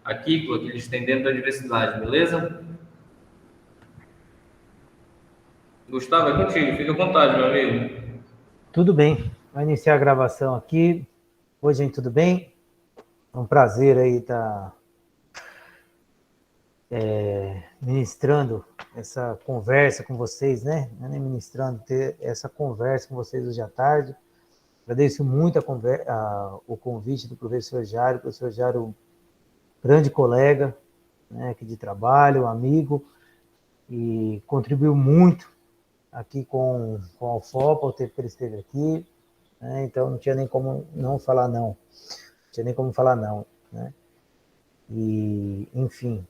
aquícola que eles têm dentro da universidade, beleza? Gustavo, é contigo, fica à vontade, meu amigo. Tudo bem, vai iniciar a gravação aqui. Oi, gente, tudo bem? É um prazer aí estar ministrando essa conversa com vocês, né? Não é nem ministrando, ter essa conversa com vocês hoje à tarde. Agradeço muito o convite do professor Jário. O professor Jário, grande colega, né, aqui de trabalho, amigo, e contribuiu muito aqui com a UFOPA, o tempo que ele esteve aqui, né? Então não tinha nem como não falar não. Não tinha nem como falar não, né? E, enfim,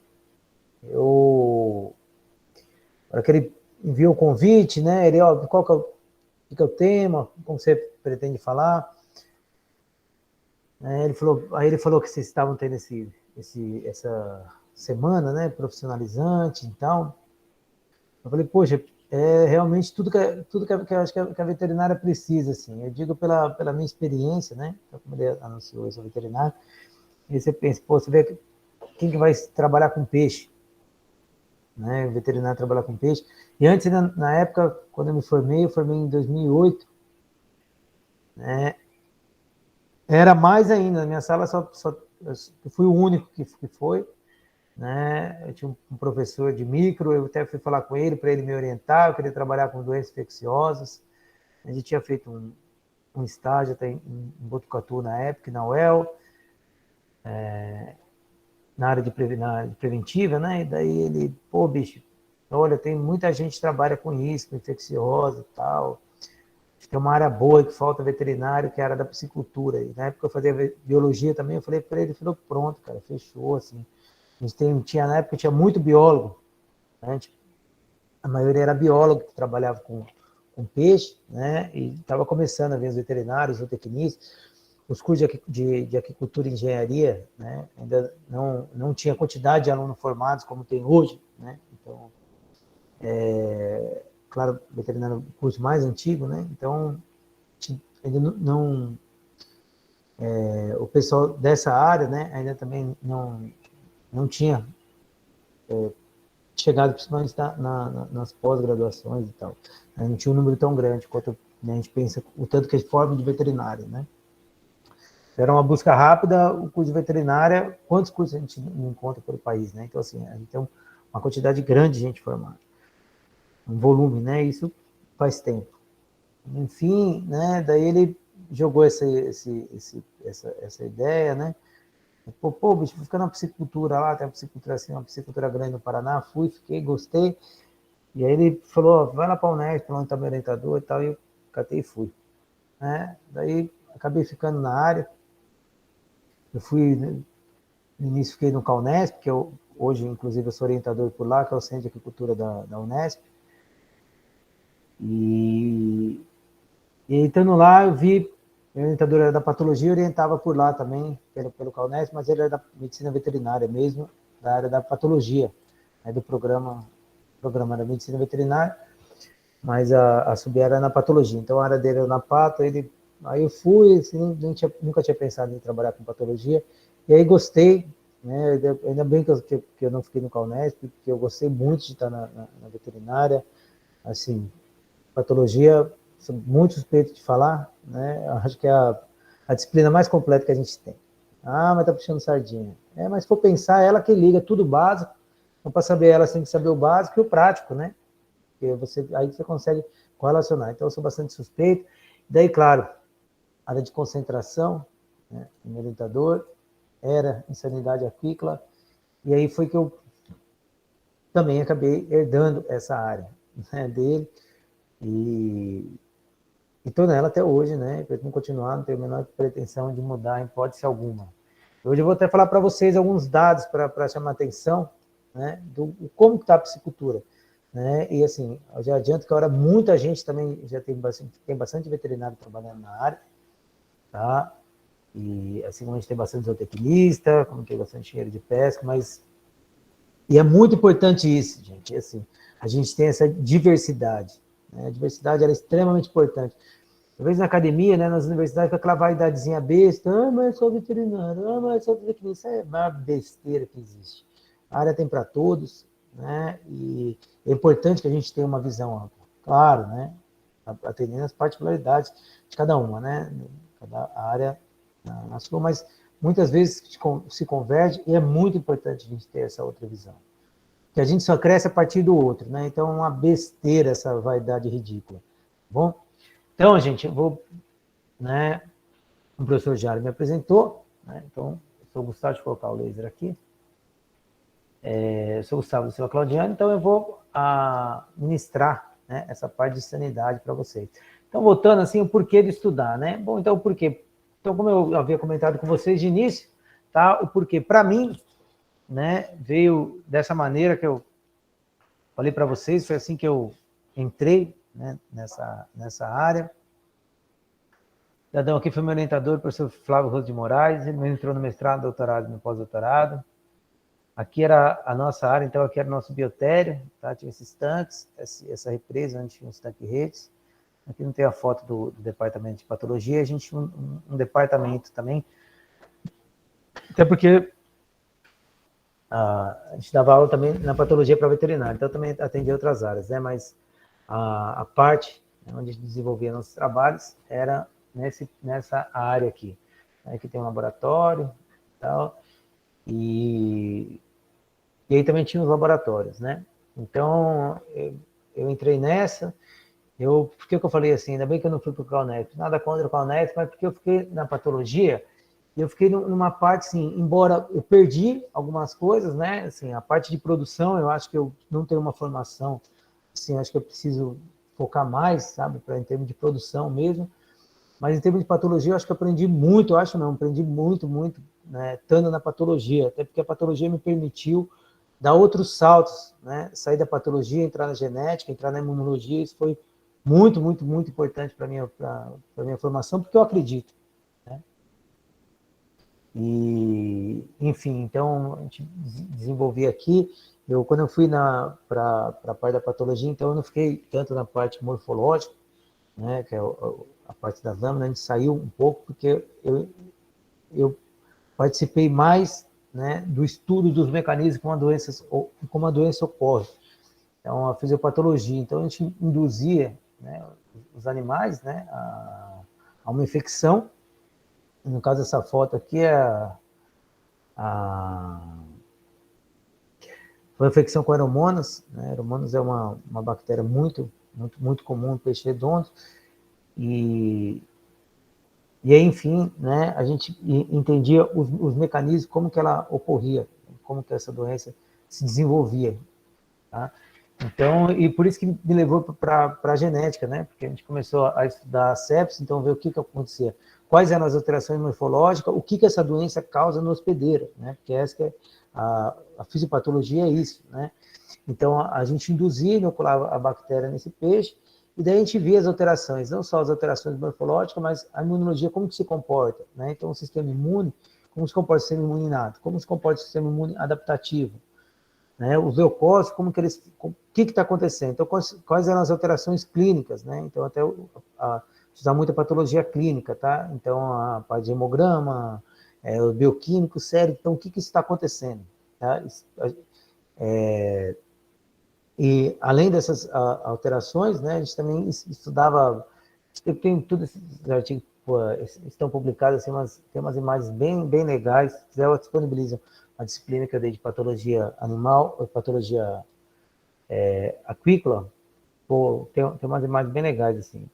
para que ele enviou o convite, né? Ele, ó, qual que é o tema, como você pretende falar? Aí ele falou que vocês estavam tendo essa semana, né, profissionalizante e tal. Eu falei, poxa, é realmente tudo que eu acho que a veterinária precisa, assim. Eu digo pela minha experiência, né? Então, como ele anunciou, eu sou veterinário. E você pensa, pô, você vê quem que vai trabalhar com peixe, né? O veterinário trabalhar com peixe. E antes, na época, quando eu formei em 2008, né? Era mais ainda. Na minha sala eu fui o único que foi, né? Eu tinha um professor de micro, eu até fui falar com ele para ele me orientar. Eu queria trabalhar com doenças infecciosas. A gente tinha feito um estágio até em Botucatu na época, na UEL, na área de preventiva, né? E daí ele, pô, bicho, olha, tem muita gente que trabalha com isso, com infecciosa e tal. Tem uma área boa que falta veterinário, que é a área da piscicultura. E na época eu fazia biologia também, eu falei para ele, ele falou, pronto, cara, fechou, assim. A gente na época tinha muito biólogo, né? A maioria era biólogo que trabalhava com peixe, né? E estava começando a ver os veterinários, os tecnistas. Os cursos de aquicultura e engenharia, né? Ainda não tinha quantidade de alunos formados como tem hoje, né? Então, claro, veterinário é o curso mais antigo, né? Então, ainda o pessoal dessa área, né? Ainda também não tinha chegado, principalmente nas pós-graduações e tal. Não tinha um número tão grande quanto, né, a gente pensa, o tanto que a gente forma de veterinário, né? Era uma busca rápida, o curso de veterinária, quantos cursos a gente não encontra pelo país, né? Então, assim, a gente tem uma quantidade grande de gente formada, um volume, né? Isso faz tempo. Enfim, né? Daí ele jogou essa ideia, né? Pô, bicho, vou ficar na piscicultura lá, tem uma piscicultura assim, uma piscicultura grande no Paraná, fiquei, gostei. E aí ele falou, vai lá para a Unesp, onde está meu orientador e tal, e eu catei e fui. Né? Daí acabei ficando na área. Eu fui, no início fiquei no CAUNESP, que hoje, inclusive, eu sou orientador por lá, que é o Centro de Agricultura da Unesp. E estando lá, eu vi, o orientador era da patologia, orientava por lá também, pelo CAUNESP, mas ele era da medicina veterinária mesmo, da área da patologia, né, do programa da medicina veterinária, mas a subir era na patologia. Então, a área dele era na pato, aí eu fui, assim, nunca tinha pensado em trabalhar com patologia, e aí gostei, né? Ainda bem que eu não fiquei no CAUNESP, porque eu gostei muito de estar na veterinária, assim, patologia, sou muito suspeito de falar, né? Acho que é a disciplina mais completa que a gente tem. Ah, mas tá puxando sardinha. Mas se for pensar, ela que liga tudo básico, então para saber ela, você tem que saber o básico e o prático, né? Porque aí você consegue correlacionar. Então, eu sou bastante suspeito. Daí, claro, área de concentração, né? O meu orientador era em sanidade aquícola, e aí foi que eu também acabei herdando essa área, né, dele, e estou nela até hoje, né? Pretendo continuar, não tenho a menor pretensão de mudar em hipótese alguma. Hoje eu vou até falar para vocês alguns dados para chamar a atenção, né, do como está a piscicultura. Né? E assim, eu já adianto que agora muita gente também já tem bastante veterinário trabalhando na área, tá? E assim como a gente tem bastante zootecnista, como tem bastante engenheiro de pesca, mas e é muito importante isso, gente. E, assim, a gente tem essa diversidade, né? A diversidade é extremamente importante. Talvez na academia, né, nas universidades, com aquela vaidadezinha besta, mas eu sou veterinário, mas eu sou veterinário. Isso é uma besteira que existe. A área tem para todos, né, e é importante que a gente tenha uma visão ampla. Claro, né, atendendo as particularidades de cada uma, né, cada área na sua, mas muitas vezes se converge e é muito importante a gente ter essa outra visão. Que a gente só cresce a partir do outro, né, então é uma besteira essa vaidade ridícula. Tá bom? Então, gente, eu vou, né, o professor Jário me apresentou, né, então, eu sou o Gustavo, deixa eu colocar o laser aqui, eu sou o Gustavo do Silva Claudiano, então eu vou ministrar, né, essa parte de sanidade para vocês. Então, voltando assim, o porquê de estudar, né? Bom, então, o porquê? Então, como eu havia comentado com vocês de início, tá, o porquê, para mim, né, veio dessa maneira que eu falei para vocês, foi assim que eu entrei, né, nessa área. O cidadão aqui foi meu orientador, o professor Flávio Rosa de Moraes, ele me entrou no mestrado, doutorado e no pós-doutorado. Aqui era a nossa área, então aqui era o nosso biotério, tá? Tinha esses tanques, essa represa onde tinha os tanques-redes. Aqui não tem a foto do departamento de patologia, a gente tinha um departamento também, até porque a gente dava aula também na patologia para veterinário, então também atendia outras áreas, né? Mas a parte onde a gente desenvolvia nossos trabalhos era nessa área aqui. Aqui tem um laboratório e tal, e aí também tinha os laboratórios, né? Então, eu entrei nessa, por que eu falei assim, ainda bem que eu não fui para o CalNet, nada contra o CalNet, mas porque eu fiquei na patologia, e eu fiquei numa parte, assim, embora eu perdi algumas coisas, né? Assim, a parte de produção, eu acho que eu não tenho uma formação, assim, acho que eu preciso focar mais, sabe, em termos de produção mesmo, mas em termos de patologia, eu acho que eu aprendi muito, aprendi muito, né, estando na patologia, até porque a patologia me permitiu dar outros saltos, né, sair da patologia, entrar na genética, entrar na imunologia, isso foi muito importante para a minha formação, porque eu acredito. Né? E, enfim, então, a gente desenvolvia aqui, quando eu fui para a parte da patologia, então eu não fiquei tanto na parte morfológica, né, que é a parte das lâminas, a gente saiu um pouco, porque eu participei mais, né, do estudo dos mecanismos como a doença ocorre. Então, a fisiopatologia. Então, a gente induzia, né, os animais, né, a uma infecção. No caso dessa foto aqui, foi uma infecção com aeromonas. Né? Aeromonas é uma bactéria muito comum no peixe redondo. E aí, enfim, né, a gente entendia os mecanismos, como que ela ocorria, como que essa doença se desenvolvia. Tá? Então, e por isso que me levou para a genética, né? Porque a gente começou a estudar a sepsis, então ver o que acontecia, quais eram as alterações morfológicas, o que essa doença causa no hospedeiro, né? Porque essa que é a fisiopatologia é isso, né? Então, a gente induzia, inoculava a bactéria nesse peixe, e daí a gente via as alterações, não só as alterações morfológicas, mas a imunologia, como que se comporta, né? Então, o sistema imune, como se comporta o sistema imune inato, como se comporta o sistema imune adaptativo, né? Os leucócitos, como que eles, o que está acontecendo? Então, quais eram as alterações clínicas, né? Então, até usar muita patologia clínica, tá? Então, a parte de hemograma, o bioquímico, sério, então, o que está acontecendo? Tá? E, além dessas alterações, né, a gente também estudava, tem tudo esses artigos, estão publicados, assim, tem umas imagens bem legais, se quiser eu disponibilizo a disciplina que eu dei de patologia animal, patologia aquícola, tem umas imagens bem legais, assim.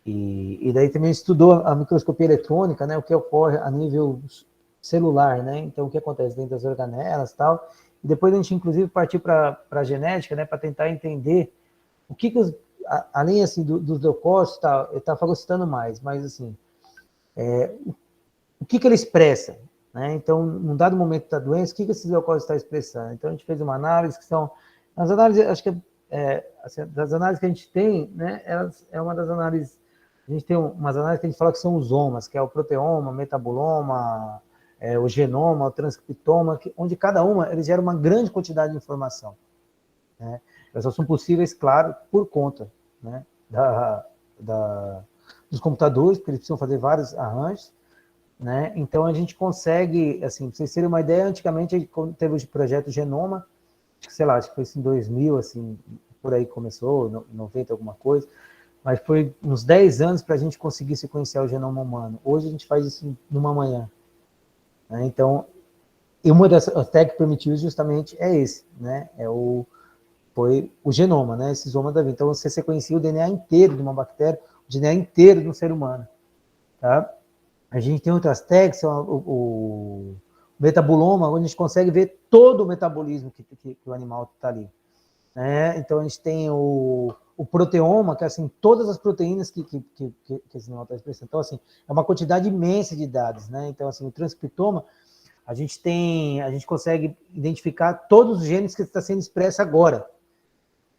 E daí também estudou a microscopia eletrônica, né, o que ocorre a nível celular, né, então o que acontece dentro das organelas e tal, e depois a gente inclusive partiu para a genética, né, para tentar entender o que além assim dos leucócitos, eu estava fagocitando mais, mas assim, o que ele expressa, né? Então, num dado momento da doença, o que esses leucócitos estão expressando? Então, a gente fez uma análise que são, as análises, acho que assim, das análises que a gente tem, né? É uma das análises, a gente tem umas análises que a gente fala que são os omas, que é o proteoma, o metaboloma, o genoma, o transcriptoma, onde cada uma ele gera uma grande quantidade de informação. Né? Elas só são possíveis, claro, por conta, né, da dos computadores, porque eles precisam fazer vários arranjos, né? Então a gente consegue, assim, para vocês terem uma ideia, antigamente quando teve o projeto Genoma, acho que, sei lá, acho que foi em 2000, assim, por aí começou, 90 alguma coisa, mas foi uns 10 anos para a gente conseguir sequenciar o genoma humano. Hoje a gente faz isso numa manhã, né? Então, e uma das técnicas que permitiu justamente é esse, né? Foi o genoma, né? Esse genoma da vida. Então, você sequencia o DNA inteiro de uma bactéria, o DNA inteiro de um ser humano, tá? A gente tem outras técnicas, o metabuloma, onde a gente consegue ver todo o metabolismo que o animal está ali, né? Então, a gente tem o proteoma, que é assim, todas as proteínas que esse animal está expressando. Então, assim, é uma quantidade imensa de dados, né? Então, assim, o transcriptoma, a gente consegue identificar todos os genes que está sendo expresso agora.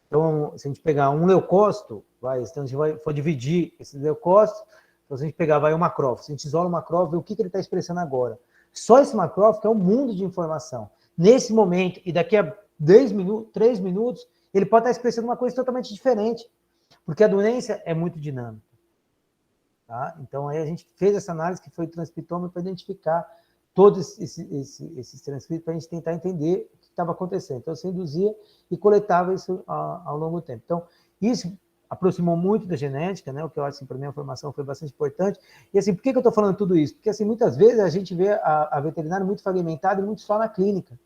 Então, se a gente pegar um leucócito, então a gente for dividir esses leucócitos, então se a gente pegar o macrófago, se a gente isola o macrófago, vê o que ele está expressando agora. Só esse macrófago é um mundo de informação. Nesse momento, e daqui a 10 minutos, 3 minutos, ele pode estar expressando uma coisa totalmente diferente, porque a doença é muito dinâmica. Tá? Então, aí a gente fez essa análise que foi o transcriptoma para identificar todos esses transcritos, para a gente tentar entender o que estava acontecendo. Então, você induzia e coletava isso ao longo do tempo. Então, isso aproximou muito da genética, né? O que eu acho, assim, para mim, a formação foi bastante importante. E, assim, por que eu estou falando tudo isso? Porque, assim, muitas vezes a gente vê a veterinária muito fragmentada e muito só na clínica.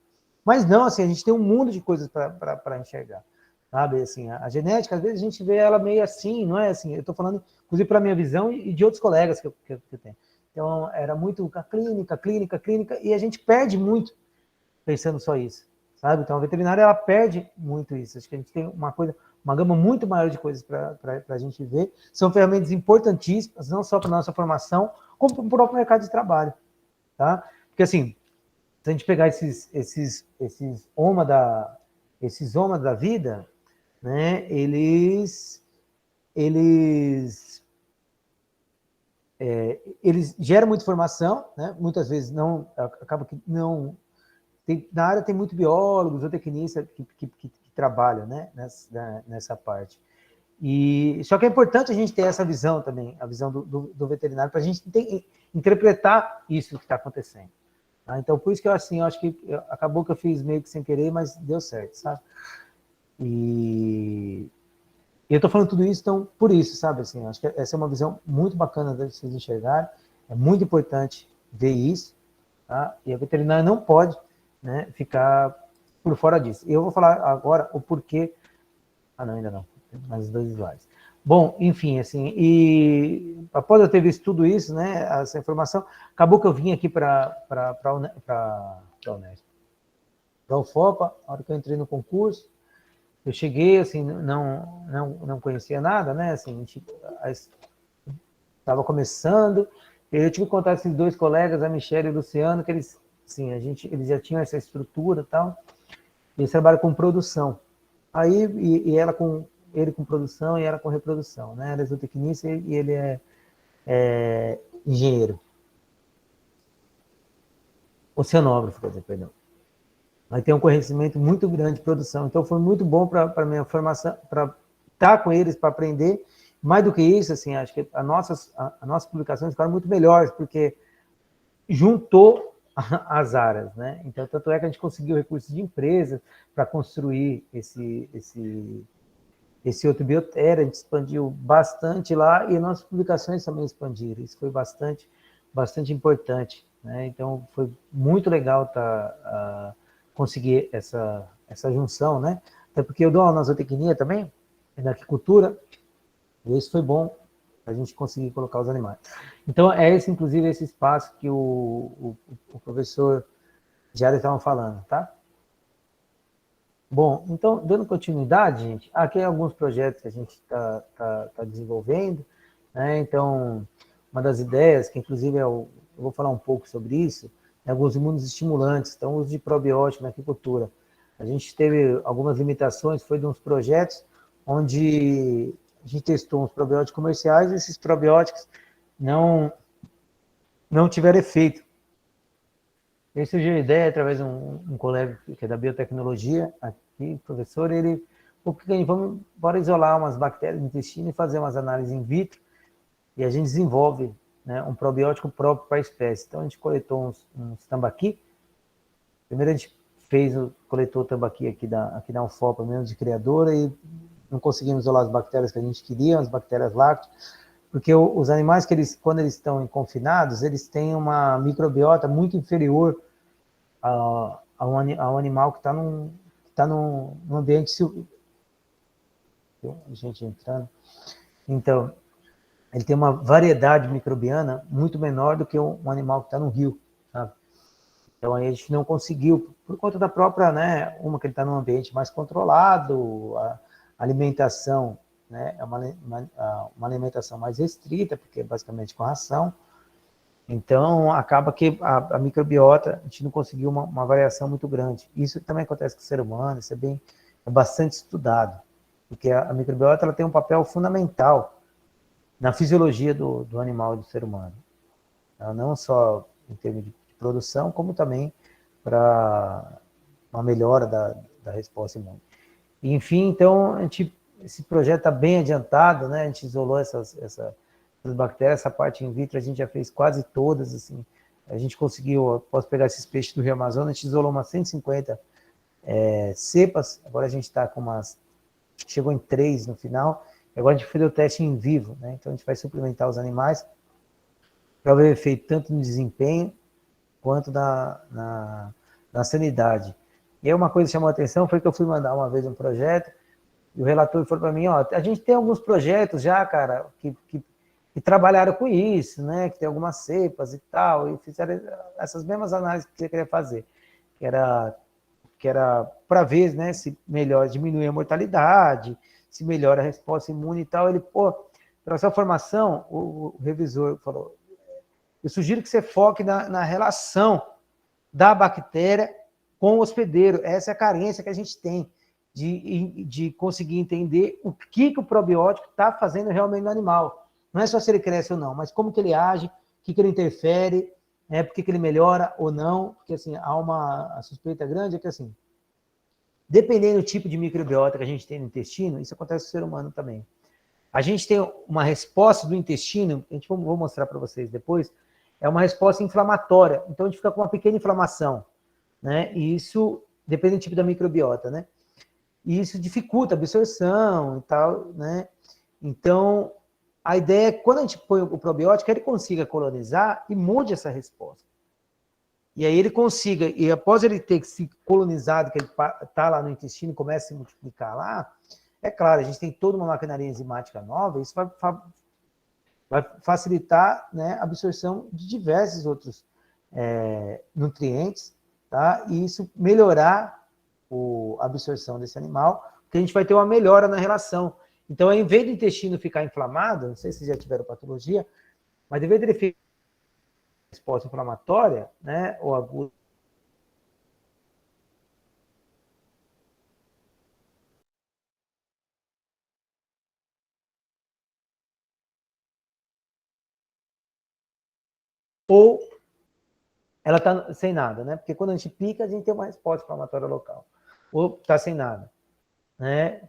Mas não, assim, a gente tem um mundo de coisas para enxergar. Sabe, assim, a genética, às vezes a gente vê ela meio assim, não é assim, eu estou falando, inclusive, para a minha visão e de outros colegas que eu tenho. Então, era muito clínica, e a gente perde muito pensando só isso, sabe? Então, a veterinária, ela perde muito isso. Acho que a gente tem uma gama muito maior de coisas para a gente ver. São ferramentas importantíssimas, não só para a nossa formação, como para o próprio mercado de trabalho, tá? Porque, assim, se a gente pegar esses OMA da vida, né, eles geram muita informação, né? Muitas vezes não, acaba que não, na área tem muito biólogos, zootecnistas que trabalham, né, nessa parte. E só que é importante a gente ter essa visão também, a visão do veterinário, para a gente interpretar isso que está acontecendo. Tá? Então, por isso que eu acho que acabou que eu fiz meio que sem querer, mas deu certo, sabe? E eu estou falando tudo isso, então, por isso, sabe? Assim, acho que essa é uma visão muito bacana de vocês enxergarem. É muito importante ver isso, tá? E a veterinária não pode, né, ficar por fora disso. Eu vou falar agora o porquê. Ah, não, ainda não. Tem mais 2 slides. Bom, enfim, assim, e após eu ter visto tudo isso, né, essa informação, acabou que eu vim aqui para a UFOPA, a hora que eu entrei no concurso. Eu cheguei, assim, não conhecia nada, né? Assim, a gente estava começando. Eu tive que contar esses 2 colegas, a Michelle e o Luciano, que eles, assim, eles já tinham essa estrutura e tal. Eles trabalham com produção. Aí, ele com produção e ela com reprodução, né? Ela é zootecnista e ele é engenheiro. Oceanógrafo, quer dizer, perdão. Aí tem um conhecimento muito grande de produção. Então, foi muito bom para a minha formação, para estar com eles, para aprender. Mais do que isso, assim, acho que as nossas publicações ficaram muito melhores, porque juntou as áreas, né? Então, tanto é que a gente conseguiu recursos de empresas para construir esse outro biotério, a gente expandiu bastante lá e nossas publicações também expandiram. Isso foi bastante importante, né? Então, foi muito legal conseguir essa junção, né? Até porque eu dou aula na zootecnia também, na aquicultura, e isso foi bom para a gente conseguir colocar os animais. Então, inclusive, esse espaço que o professor Jair estava falando, tá? Bom, então, dando continuidade, gente, aqui alguns projetos que a gente está desenvolvendo, né? Então, uma das ideias, que inclusive eu vou falar um pouco sobre isso, é alguns imunoestimulantes, então, o uso de probiótico na aquicultura. A gente teve algumas limitações, foi de uns projetos onde a gente testou uns probióticos comerciais e esses probióticos não tiveram efeito. Ele surgiu a ideia através de um colega que é da biotecnologia, aqui, professor, ele, bora isolar umas bactérias no intestino e fazer umas análises in vitro e a gente desenvolve, né, um probiótico próprio para a espécie. Então, a gente coletou uns tambaqui. Primeiro, a gente coletou o tambaqui aqui da UFOPA, mesmo de criadora, e não conseguimos isolar as bactérias que a gente queria, as bactérias lácteas, porque os animais, quando eles estão confinados, eles têm uma microbiota muito inferior ao animal que está num ambiente silvestre. Gente entrando. Então, ele tem uma variedade microbiana muito menor do que um animal que está no rio, sabe? Então, aí a gente não conseguiu, por conta da própria, né, que ele está num ambiente mais controlado, a alimentação, né, é uma alimentação mais restrita, porque é basicamente com ração. Então, acaba que a microbiota, a gente não conseguiu uma variação muito grande. Isso também acontece com o ser humano, isso é bastante estudado, porque a microbiota ela tem um papel fundamental na fisiologia do animal e do ser humano. Ela não só em termos de produção, como também para uma melhora da resposta imune. Enfim, então, esse projeto está bem adiantado, né? A gente isolou essas bactérias, essa parte in vitro a gente já fez quase todas, assim. A gente conseguiu, posso pegar esses peixes do Rio Amazonas, a gente isolou umas 150 cepas, agora a gente está com chegou em 3 no final, e agora a gente fez o teste em vivo, né? Então a gente vai suplementar os animais para ver o efeito tanto no desempenho quanto na sanidade. E aí uma coisa que chamou a atenção foi que eu fui mandar uma vez um projeto, e o relator falou para mim, ó, a gente tem alguns projetos já, cara, que trabalharam com isso, né, que tem algumas cepas e tal, e fizeram essas mesmas análises que você queria fazer, que era para ver, né, se melhora, diminui a mortalidade, se melhora a resposta imune e tal. Ele, pô, para sua formação, o revisor falou, eu sugiro que você foque na relação da bactéria com o hospedeiro. Essa é a carência que a gente tem de conseguir entender o que o probiótico está fazendo realmente no animal. Não é só se ele cresce ou não, mas como que ele age, o que ele interfere, por que ele melhora ou não, porque assim, a suspeita grande é que assim, dependendo do tipo de microbiota que a gente tem no intestino, isso acontece com o ser humano também. A gente tem uma resposta do intestino, vou mostrar para vocês depois, é uma resposta inflamatória. Então a gente fica com uma pequena inflamação, né? E isso depende do tipo da microbiota, né? E isso dificulta a absorção e tal, né? Então, a ideia é que quando a gente põe o probiótico, ele consiga colonizar e mude essa resposta. E aí ele consiga, e após ele ter se colonizado, que ele está lá no intestino e começa a se multiplicar lá, é claro, a gente tem toda uma maquinaria enzimática nova, isso vai facilitar, né, a absorção de diversos outros nutrientes, tá? E isso melhorar a absorção desse animal, porque a gente vai ter uma melhora na relação. Então, em vez do intestino ficar inflamado, não sei se já tiveram patologia, mas em vez dele ficar resposta inflamatória, né, ou aguda, ou ela está sem nada, né? Porque quando a gente pica, a gente tem uma resposta inflamatória local. Ou está sem nada, né?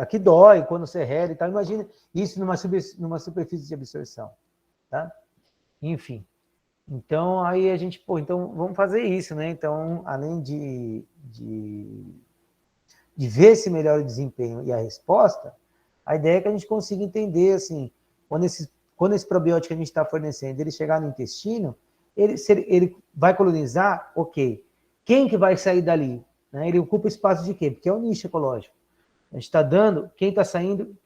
Aqui dói quando você rela e tal. Imagina isso numa superfície de absorção, tá? Enfim. Então, aí a gente, então vamos fazer isso, né? Então, além de ver se melhora o desempenho e a resposta, a ideia é que a gente consiga entender, assim, quando esse probiótico que a gente está fornecendo, ele chegar no intestino, ele vai colonizar, ok. Quem que vai sair dali? Né? Ele ocupa espaço de quê? Porque é um nicho ecológico. A gente está dando, quem está saindo,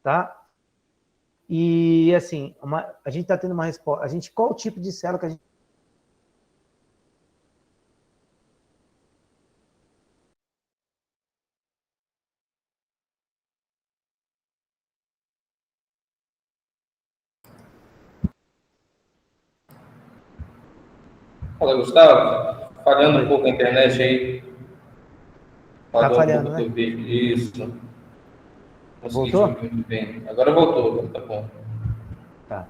tá? E, assim, a gente está tendo uma resposta. Qual o tipo de célula que a gente... Fala, Gustavo. Falhando um Oi. pouco a internet aí. Tá Falhou um pouco falhando, o né? teu vídeo. Isso. Consegui te Voltou? ouvir muito bem. Agora voltou, tá bom. Tá.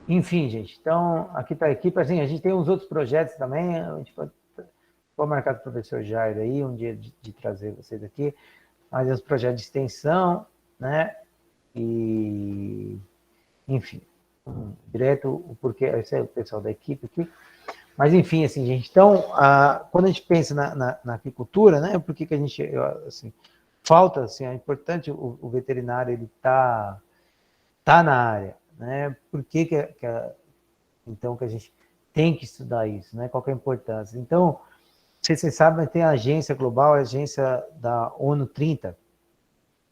Enfim, gente, então, aqui para a equipe, assim, a gente tem uns outros projetos também, a gente pode marcar com o professor Jair aí, um dia de trazer vocês aqui, mas os projetos de extensão, né, e enfim, direto o porquê, esse é o pessoal da equipe aqui. Mas, enfim, assim, gente, então, quando a gente pensa na aquicultura, né, por que a gente, assim, falta, assim, é importante o veterinário, ele tá na área, né, por que então, que a gente tem que estudar isso, né, qual que é a importância. Então, não sei se vocês sabem, mas tem a agência global, a agência da ONU 30,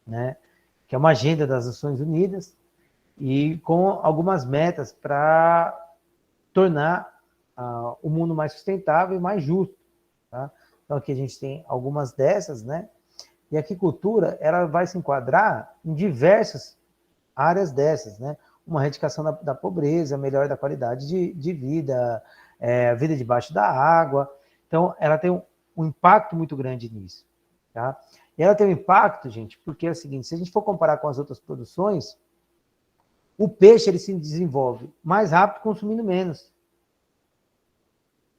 né, que é uma agenda das Nações Unidas, e com algumas metas para tornar o mundo mais sustentável e mais justo. Tá? Então, aqui a gente tem algumas dessas, né? E a aquicultura, ela vai se enquadrar em diversas áreas dessas, né? Uma erradicação da pobreza, melhora da qualidade de vida, vida debaixo da água. Então, ela tem um impacto muito grande nisso, tá? E ela tem um impacto, gente, porque é o seguinte, se a gente for comparar com as outras produções, o peixe ele se desenvolve mais rápido consumindo menos,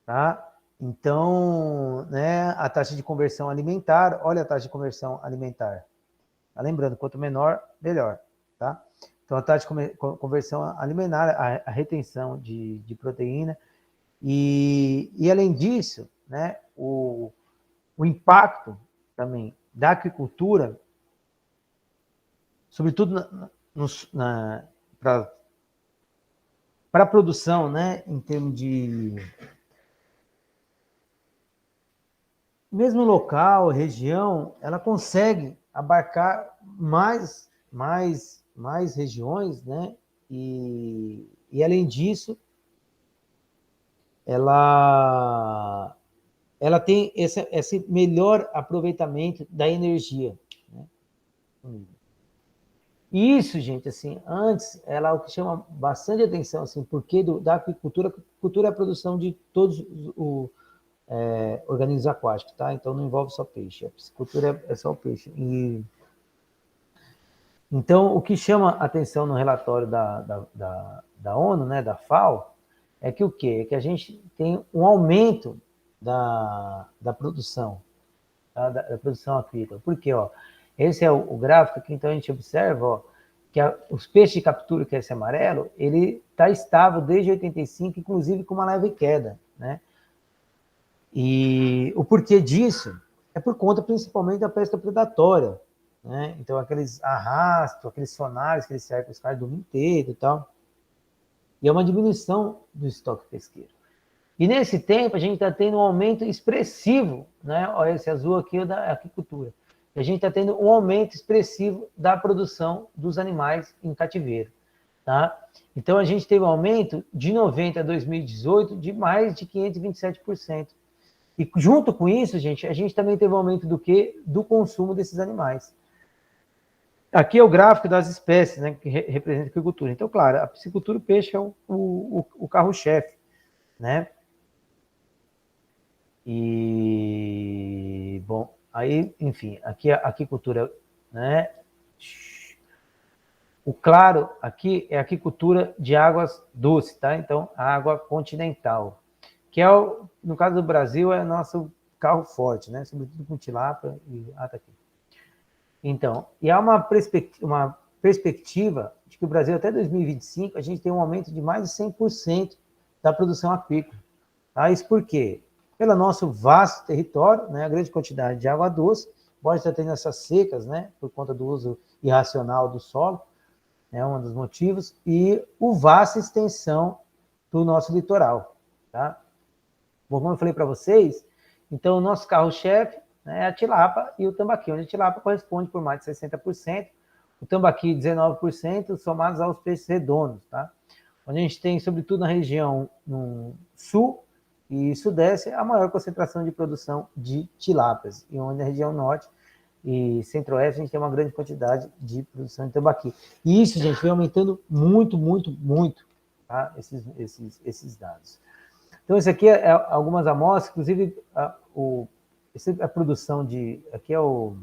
tá? Então, né, a taxa de conversão alimentar, olha a taxa de conversão alimentar. Tá lembrando, quanto menor, melhor, tá? Então, a taxa de conversão alimentar, a retenção de proteína, e além disso, né, o impacto também da agricultura, sobretudo para a produção, né, em termos de mesmo local, região, ela consegue abarcar mais regiões, né? E além disso, ela tem esse melhor aproveitamento da energia, né? E isso, gente, assim, antes, ela é o que chama bastante atenção, assim, porque da aquicultura, a aquicultura é a produção de todos os organismos aquáticos, tá? Então não envolve só peixe, a piscicultura é só o peixe. Então, o que chama atenção no relatório da ONU, né, da FAO, é que o quê? É que a gente tem um aumento da produção, tá? da produção aquícola. Por quê? Ó, esse é o gráfico que então a gente observa, ó, que os peixes de captura, que é esse amarelo, ele está estável desde 85, inclusive com uma leve queda, né? E o porquê disso é por conta principalmente da pesca predatória, né? Então, aqueles arrastos, aqueles sonares que eles cercam os caras do mundo inteiro e tal. E é uma diminuição do estoque pesqueiro. E nesse tempo, a gente está tendo um aumento expressivo, né? Olha, esse azul aqui é da aquicultura. A gente está tendo um aumento expressivo da produção dos animais em cativeiro, tá? Então, a gente teve um aumento de 90 a 2018 de mais de 527%. E junto com isso, gente, a gente também teve um aumento do quê? Do consumo desses animais. Aqui é o gráfico das espécies, né, que representa a aquicultura. Então, claro, a piscicultura, o peixe é o carro-chefe, né? E, bom, aí, enfim, aqui a aquicultura, né? O claro aqui é a aquicultura de águas doces, tá? Então, a água continental, que é, no caso do Brasil, é nosso carro forte, né? Sobretudo com tilápia e tá aqui. Então, e há uma perspectiva de que o Brasil, até 2025, a gente tem um aumento de mais de 100% da produção aquícola. Tá? Isso por quê? Pelo nosso vasto território, né, a grande quantidade de água doce, pode estar tendo essas secas, né, por conta do uso irracional do solo, é um dos motivos, e a vasta extensão do nosso litoral. Tá? Bom, como eu falei para vocês, então o nosso carro-chefe, né, é a tilápia e o tambaqui, onde a tilápia corresponde por mais de 60%, o tambaqui 19%, somados aos peixes redondos, tá? Onde a gente tem, sobretudo na região no sul e sudeste, a maior concentração de produção de tilápias, e onde na região norte e centro-oeste a gente tem uma grande quantidade de produção de tambaqui. E isso, gente, vem aumentando muito, tá? Esses dados. Então, isso aqui é algumas amostras, inclusive a produção de... Aqui é o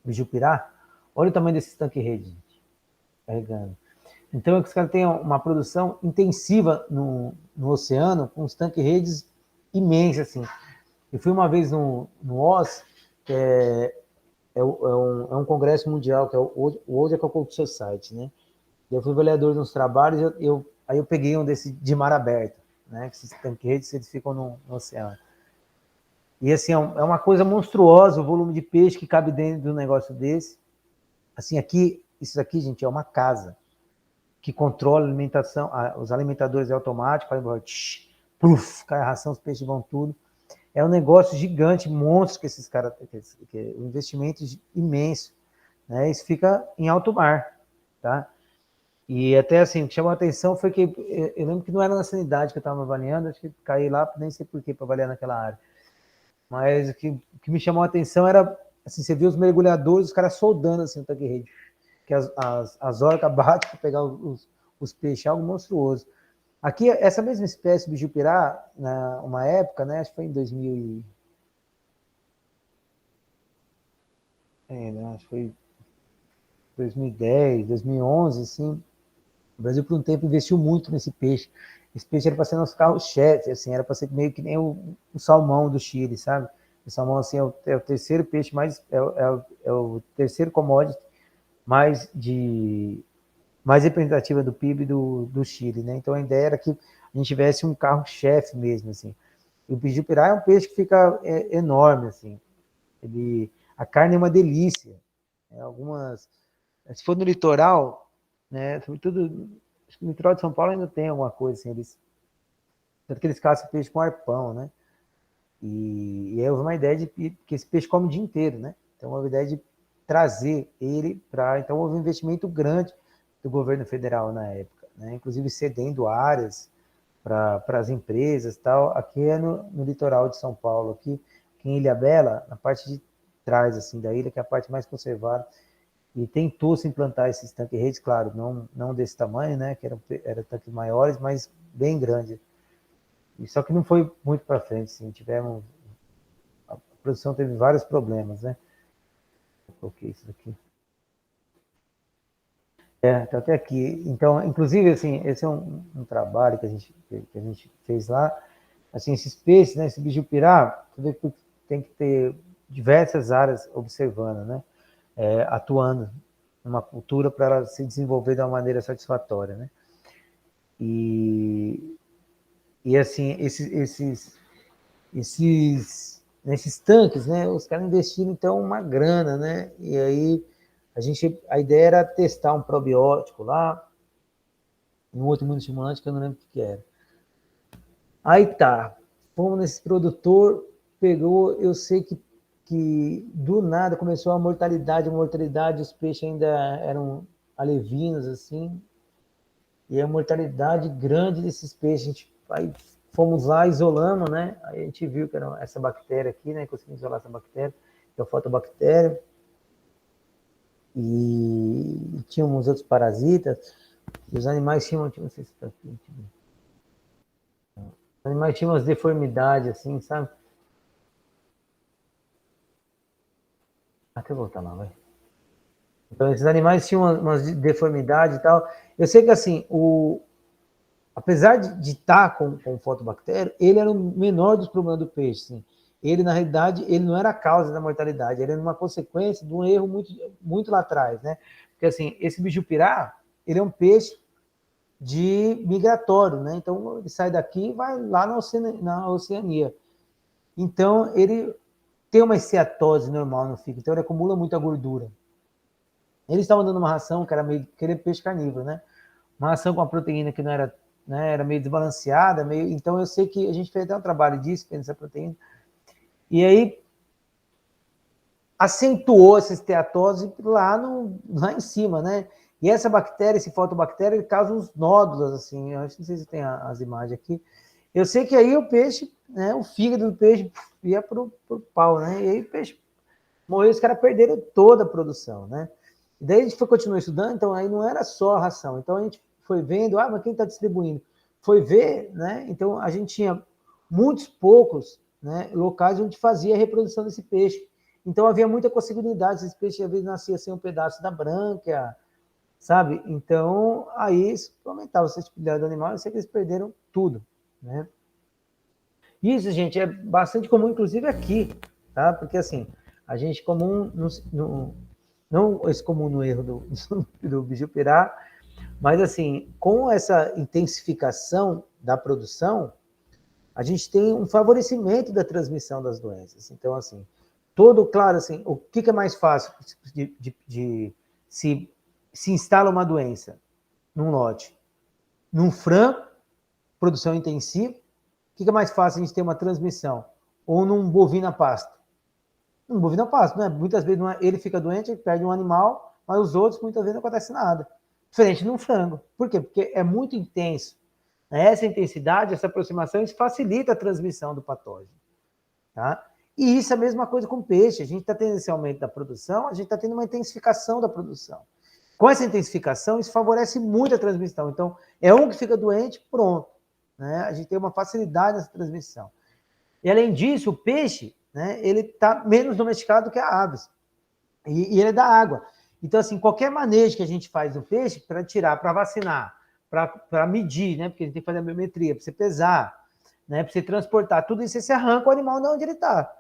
Bijupirá. Olha o tamanho desse tanque-rede, gente, carregando. Então, os caras têm uma produção intensiva no oceano, com uns tanque-redes imensos, assim. Eu fui uma vez no OZ, que é um congresso mundial, que é o World Aquaculture Society, né? Eu fui avaliador nos trabalhos, aí eu peguei um desse de mar aberto, né? Que esses tanque-redes, eles ficam no oceano. E assim, é uma coisa monstruosa o volume de peixe que cabe dentro de um negócio desse. Assim, aqui, isso aqui, gente, é uma casa que controla a alimentação, os alimentadores é automático, faz pluf, cai a ração, os peixes vão tudo. É um negócio gigante, monstro que esses caras têm, um investimento imenso, né? Isso fica em alto mar, tá? E até assim, o que chamou a atenção foi que eu lembro que não era na sanidade que eu estava avaliando, acho que caí lá, nem sei por que, para avaliar naquela área. Mas o que me chamou a atenção era, assim, você viu os mergulhadores, os caras soldando assim o tanque-rede, que as orcas batem para pegar os peixes, algo monstruoso. Aqui, essa mesma espécie, bijupirá, uma época, né, acho que foi em 2000 acho que foi 2010, 2011, assim, o Brasil, por um tempo, investiu muito nesse peixe. Esse peixe era para ser nosso carro-chefe, assim, era para ser meio que nem o salmão do Chile, sabe? O salmão, assim, é o terceiro peixe mais... É o terceiro commodity mais representativa do PIB do Chile, né? Então, a ideia era que a gente tivesse um carro-chefe mesmo, assim. E o bijupirá é um peixe que fica enorme, assim. A carne é uma delícia. Se for no litoral, né, sobretudo, acho que no litoral de São Paulo ainda tem alguma coisa assim, tanto que eles caçam peixe com arpão, né? E aí houve uma ideia de que esse peixe come o dia inteiro, né? Então houve uma ideia de trazer ele para... Então houve um investimento grande do governo federal na época, né? Inclusive cedendo áreas para as empresas e tal. Aqui é no litoral de São Paulo, aqui em Ilhabela, na parte de trás assim, da ilha, que é a parte mais conservada. E tentou se implantar esses tanque-redes, claro, não desse tamanho, né, que eram tanques maiores, mas bem grande. E só que não foi muito para frente, assim, a produção teve vários problemas, né. Eu coloquei isso aqui. Tá até aqui. Então, inclusive, assim, esse é um trabalho que a gente fez lá. Assim, esses peixes, né, esse bijupirá, tem que ter diversas áreas observando, né, atuando numa cultura para ela se desenvolver de uma maneira satisfatória, né? E assim, nesses tanques, né, os caras investiram então uma grana, né? E aí a ideia era testar um probiótico lá, um outro imunostimulante que eu não lembro o que era. Aí tá, fomos nesse produtor, pegou, eu sei que do nada começou a mortalidade, os peixes ainda eram alevinos, assim, e a mortalidade grande desses peixes. Aí fomos lá, isolamos, né? Aí a gente viu que era essa bactéria aqui, né? Conseguimos isolar essa bactéria, que é o fotobactéria. E tinha uns outros parasitas. E os animais tinham, não sei se está aqui, os animais tinham umas deformidades, assim, sabe? Até eu voltar lá, vai. Então, esses animais tinham umas deformidades e tal. Eu sei que, assim, apesar de estar com fotobactéria, ele era o menor dos problemas do peixe. Assim. Ele, na realidade, ele não era a causa da mortalidade, ele era uma consequência de um erro muito, muito lá atrás, né? Porque, assim, esse bijupirá, ele é um peixe migratório, né? Então, ele sai daqui e vai lá na Oceania. Então, ele tem uma esteatose normal no fígado, então ele acumula muita gordura. Eles estavam dando uma ração que era meio aquele peixe carnívoro, né? Uma ração com uma proteína que não era, né, era meio desbalanceada, então eu sei que a gente fez até um trabalho disso, fez essa proteína, e aí acentuou essa esteatose lá em cima, né? E essa bactéria, esse fotobactéria, ele causa uns nódulos, assim, eu não sei se tem as imagens aqui. Eu sei que aí o peixe, né, o fígado do peixe ia pro pau, né? E aí o peixe morreu, os caras perderam toda a produção, né? E daí a gente continuou estudando, então aí não era só a ração. Então a gente foi vendo, mas quem está distribuindo? Foi ver, né? Então a gente tinha muitos poucos, né, locais onde fazia a reprodução desse peixe. Então havia muita consanguinidade, esse peixe às vezes nascia sem um pedaço da brânquia, sabe? Então aí isso aumentava a suscetibilidade do animal, eu sei que eles perderam tudo, né? Isso, gente, é bastante comum, inclusive aqui, tá? Porque assim, a gente comum não esse comum no erro do bijupirá, Mas, assim, com essa intensificação da produção, a gente tem um favorecimento da transmissão das doenças. Então, assim, claro, assim, o que é mais fácil de se instala uma doença num lote? Num frango, produção intensiva, o que é mais fácil a gente ter uma transmissão? Ou num bovino a pasto? Num bovino a pasto, né? Muitas vezes ele fica doente, ele perde um animal, mas os outros muitas vezes não acontece nada. Diferente num frango. Por quê? Porque é muito intenso. Essa intensidade, essa aproximação, isso facilita a transmissão do patógeno. Tá? E isso é a mesma coisa com peixe. A gente está tendo esse aumento da produção, a gente está tendo uma intensificação da produção. Com essa intensificação, isso favorece muito a transmissão. Então, é um que fica doente, pronto. Né? A gente tem uma facilidade nessa transmissão. E, além disso, o peixe, né, ele está menos domesticado que a aves. E ele é da água. Então, assim, qualquer manejo que a gente faz do peixe para tirar, para vacinar, para medir, né, porque a gente tem que fazer a biometria, para você pesar, né, para você transportar, tudo isso, você arranca o animal de onde ele está.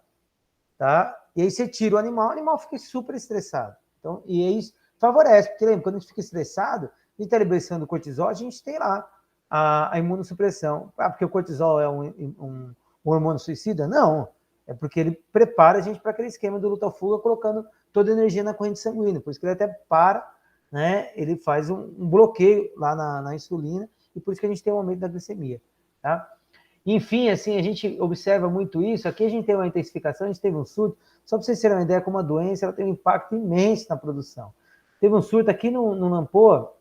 Tá? E aí você tira o animal fica super estressado. Então, e aí favorece, porque lembra, quando a gente fica estressado, a gente está liberando cortisol, a gente tem lá a imunossupressão. Ah, porque o cortisol é um hormônio suicida? Não. É porque ele prepara a gente para aquele esquema do luta ou fuga, colocando toda a energia na corrente sanguínea. Por isso que ele até para, né? Ele faz um bloqueio lá na insulina, e por isso que a gente tem um aumento da glicemia. Tá? Enfim, assim, a gente observa muito isso. Aqui a gente tem uma intensificação, a gente teve um surto. Só para vocês terem uma ideia, como a doença ela tem um impacto imenso na produção. Teve um surto aqui no Nampoa,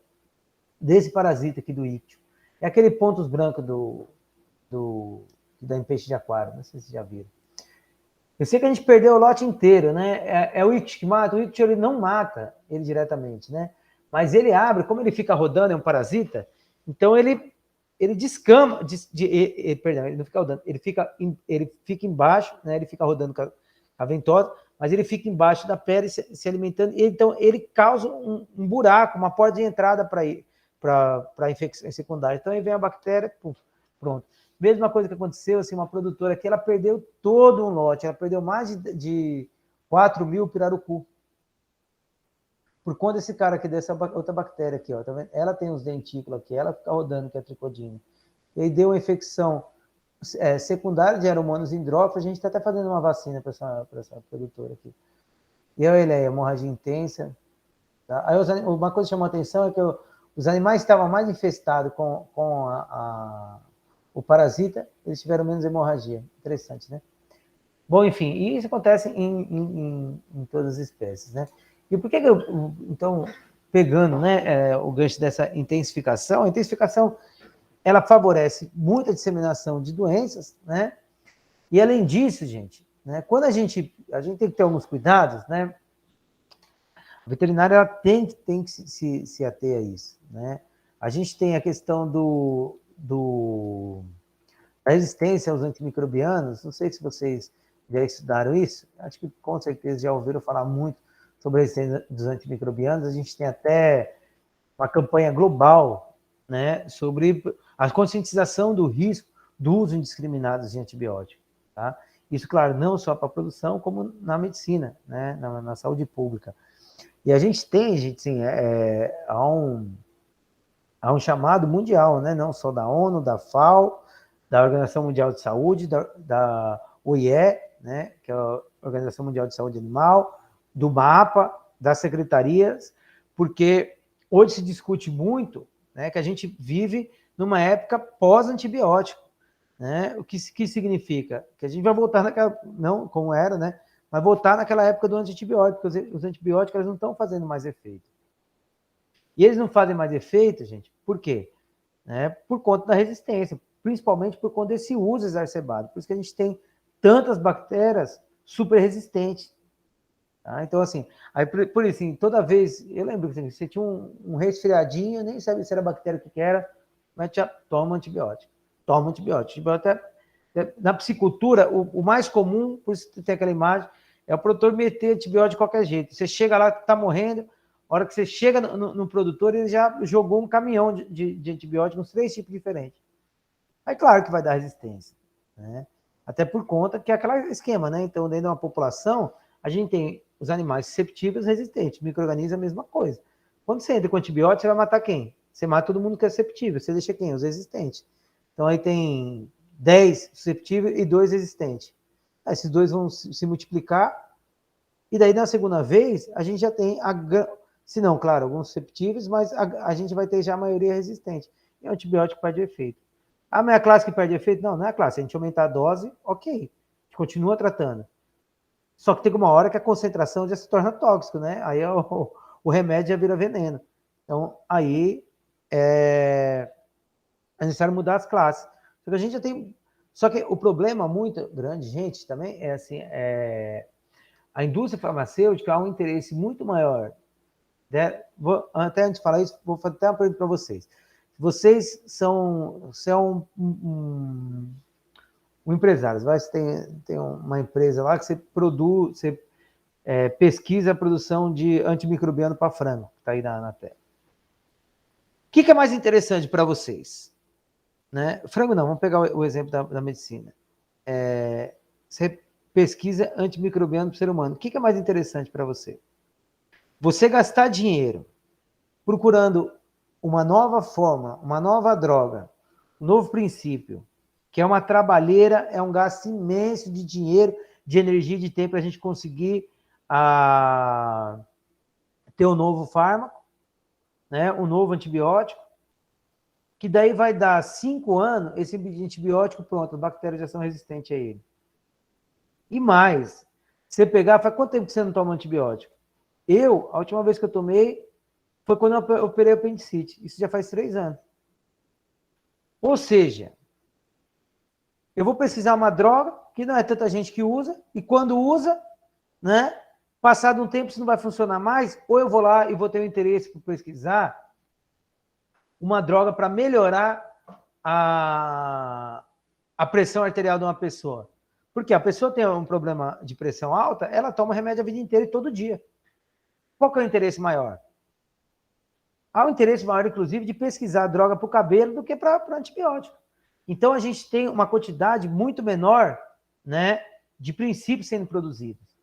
desse parasita aqui do ictio. É aquele pontos brancos da peixe de aquário, não sei se vocês já viram. Eu sei que a gente perdeu o lote inteiro, né? É o ictio que mata. O ictio ele não mata ele diretamente, né? Mas ele abre, como ele fica rodando, é um parasita, então ele descama, perdão, ele não fica rodando, ele fica embaixo, né? Ele fica rodando com a ventosa, mas ele fica embaixo da pele se alimentando, então ele causa um buraco, uma porta de entrada para infecção secundária. Então aí vem a bactéria, pum, pronto. Mesma coisa que aconteceu, assim, uma produtora aqui, ela perdeu todo um lote, ela perdeu mais de 4 mil pirarucu. Por conta desse cara aqui, dessa outra bactéria aqui, ó, tá vendo? Ela tem uns dentículos aqui, ela fica rodando, que é a tricodina. E aí deu uma infecção secundária de aeromonas hidrófilos, a gente está até fazendo uma vacina para essa produtora aqui. E aí, ele é hemorragia intensa. Tá? Aí uma coisa que chamou a atenção é que os animais estavam mais infestados com o parasita, eles tiveram menos hemorragia. Interessante, né? Bom, enfim, e isso acontece em todas as espécies, né? E por que eu, então, pegando, né, o gancho dessa intensificação, a intensificação, ela favorece muito a disseminação de doenças, né? E além disso, gente, né, quando a gente tem que ter alguns cuidados, né? A veterinária ela tem que se ater a isso, né? A gente tem a questão da resistência aos antimicrobianos. Não sei se vocês já estudaram isso, acho que com certeza já ouviram falar muito sobre a resistência dos antimicrobianos. A gente tem até uma campanha global, né, sobre a conscientização do risco do uso indiscriminado de antibióticos. Tá? Isso, claro, não só para a produção, como na medicina, né, na saúde pública. E a gente tem, sim, há um chamado mundial, né, não só da ONU, da FAO, da Organização Mundial de Saúde, da OIE, né, que é a Organização Mundial de Saúde Animal, do MAPA, das secretarias, porque hoje se discute muito, né, que a gente vive numa época pós-antibiótico, né? O que significa? Que a gente vai voltar naquela, não como era, né, mas voltar naquela época do antibiótico, porque os antibióticos eles não estão fazendo mais efeito. E eles não fazem mais efeito, gente, por quê? Por conta da resistência, principalmente por conta desse uso exacerbado. Por isso que a gente tem tantas bactérias super resistentes. Tá? Então, assim, aí, por isso, assim, toda vez, eu lembro que você tinha um resfriadinho, nem sabia se era bactéria que era, mas já toma antibiótico. Toma antibiótico. Na piscicultura, o mais comum, por isso tem aquela imagem, é o produtor meter antibiótico de qualquer jeito. Você chega lá, está morrendo, a hora que você chega no produtor, ele já jogou um caminhão de antibióticos, 3 tipos diferentes. Aí, claro que vai dar resistência, né? Até por conta que é aquele esquema, né? Então, dentro de uma população, a gente tem os animais susceptíveis resistentes, micro-organismos é a mesma coisa. Quando você entra com antibiótico, você vai matar quem? você mata todo mundo que é susceptível, você deixa quem? Os resistentes. Então aí tem 10 susceptíveis e 2 resistentes. Aí esses 2 vão se multiplicar, e daí na segunda vez a gente já tem, se não, claro, alguns susceptíveis, mas a gente vai ter já a maioria resistente. E o antibiótico perde efeito. Ah, mas é a classe que perde efeito? Não, não é a classe. Se a gente aumentar a dose, ok. A gente continua tratando. Só que tem uma hora que a concentração já se torna tóxico, né? Aí o remédio já vira veneno. Então, aí é necessário mudar as classes. Só que a gente já tem... Só que o problema muito grande, gente, também é assim, a indústria farmacêutica há um interesse muito maior. Né? Até antes de falar isso, vou fazer até uma pergunta para vocês. Vocês são um empresário, você tem uma empresa lá que você produz, você pesquisa a produção de antimicrobiano para frango, que está aí na tela. O que é mais interessante para vocês? Né? Frango não, vamos pegar o exemplo da medicina. Você pesquisa antimicrobiano para o ser humano. O que é mais interessante para você? Você gastar dinheiro procurando uma nova forma, uma nova droga, um novo princípio, que é uma trabalheira, é um gasto imenso de dinheiro, de energia, de tempo para a gente conseguir ter um novo fármaco, né, um novo antibiótico, que daí vai dar 5 anos, esse antibiótico, pronto, as bactérias já são resistentes a ele. E mais, você pegar, faz quanto tempo que você não toma antibiótico? A última vez que eu tomei, foi quando eu operei apendicite. Isso já faz 3 anos. Ou seja, eu vou pesquisar uma droga que não é tanta gente que usa, e quando usa, né, passado um tempo, isso não vai funcionar mais, ou eu vou lá e vou ter o interesse por pesquisar uma droga para melhorar a pressão arterial de uma pessoa. Porque a pessoa tem um problema de pressão alta, ela toma remédio a vida inteira e todo dia. Qual que é o interesse maior? Há um interesse maior, inclusive, de pesquisar droga para o cabelo do que para antibiótico. Então, a gente tem uma quantidade muito menor, né, de princípios sendo produzidos,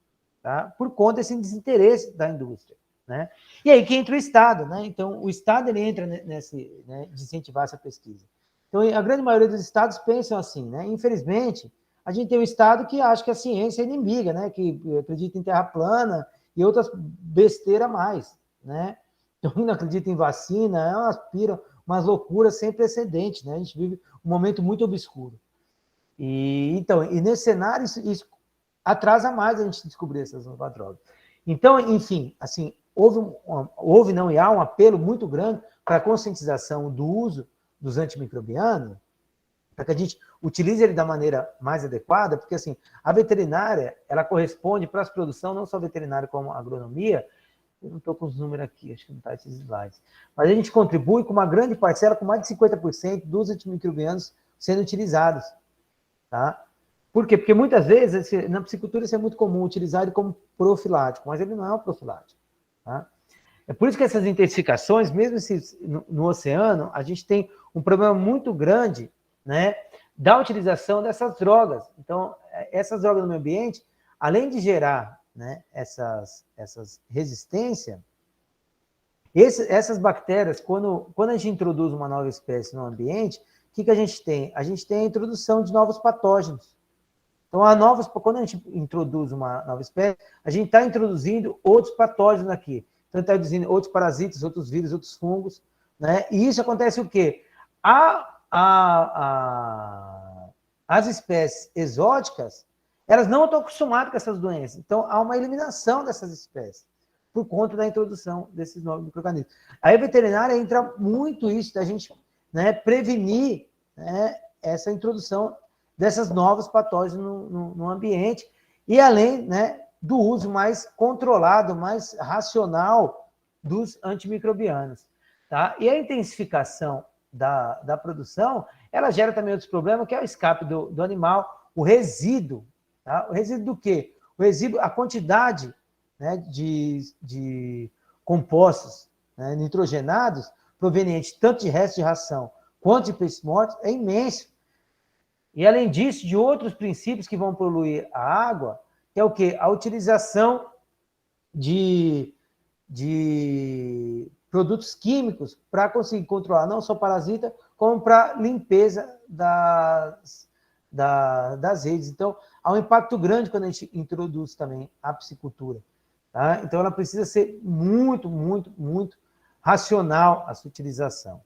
tá? Por conta desse desinteresse da indústria. Né? E aí que entra o Estado. Né? Então, o Estado ele entra nesse, né, de incentivar essa pesquisa. Então, a grande maioria dos estados pensam assim. Né? Infelizmente, a gente tem um Estado que acha que a ciência é inimiga, né? Que acredita em terra plana e outras besteiras mais. Né? Então, não acredita em vacina, aspiram umas loucuras sem precedentes. Né? A gente vive um momento muito obscuro. E nesse cenário, isso atrasa mais a gente descobrir essas novas drogas. Então, enfim, assim, houve não, e há um apelo muito grande para a conscientização do uso dos antimicrobianos, para que a gente utilize ele da maneira mais adequada, porque assim, a veterinária, ela corresponde para a produção, não só veterinária como agronomia. Eu não estou com os números aqui, acho que não está esses slides, mas a gente contribui com uma grande parcela, com mais de 50% dos antimicrobianos sendo utilizados. Tá? Por quê? Porque muitas vezes, na piscicultura, isso é muito comum, utilizar ele como profilático, mas ele não é um profilático. Tá? É por isso que essas intensificações, mesmo no oceano, a gente tem um problema muito grande, né, da utilização dessas drogas. Então, essas drogas no meio ambiente, além de gerar, né, essas resistências, essas bactérias, quando a gente introduz uma nova espécie no ambiente, o que a gente tem? A gente tem a introdução de novos patógenos. Então, quando a gente introduz uma nova espécie, a gente está introduzindo outros patógenos aqui. Então, está introduzindo outros parasitas, outros vírus, outros fungos. Né? E isso acontece o quê? As espécies exóticas, elas não estão acostumadas com essas doenças. Então, há uma eliminação dessas espécies por conta da introdução desses novos micro-organismos. Aí a veterinária entra muito isso, da gente, né, prevenir, né, essa introdução dessas novas patógenos no ambiente, e além, né, do uso mais controlado, mais racional dos antimicrobianos. Tá? E a intensificação da produção, ela gera também outros problemas, que é o escape do animal, o resíduo. Tá? O resíduo do quê? O resíduo, a quantidade, né, de compostos, né, nitrogenados, provenientes tanto de restos de ração quanto de peixes mortos, é imenso. E, além disso, de outros princípios que vão poluir a água, que é o quê? A utilização de produtos químicos para conseguir controlar não só parasita, como para limpeza das redes. Então, há um impacto grande quando a gente introduz também a piscicultura. Tá? Então, ela precisa ser muito, muito, muito racional a sua utilização.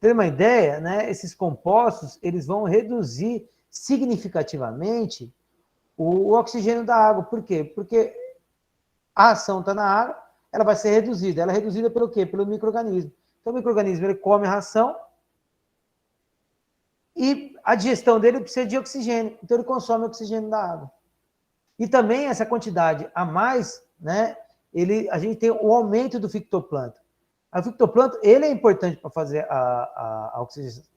Para ter uma ideia, né, esses compostos eles vão reduzir significativamente o oxigênio da água. Por quê? Porque a ação está na água, ela vai ser reduzida. Ela é reduzida pelo quê? Pelo micro-organismo. Então, o micro-organismo ele come a ração e a digestão dele precisa de oxigênio. Então, ele consome o oxigênio da água. E também essa quantidade a mais, né, a gente tem o aumento do fitoplâncton. O fitoplâncton ele é importante para fazer a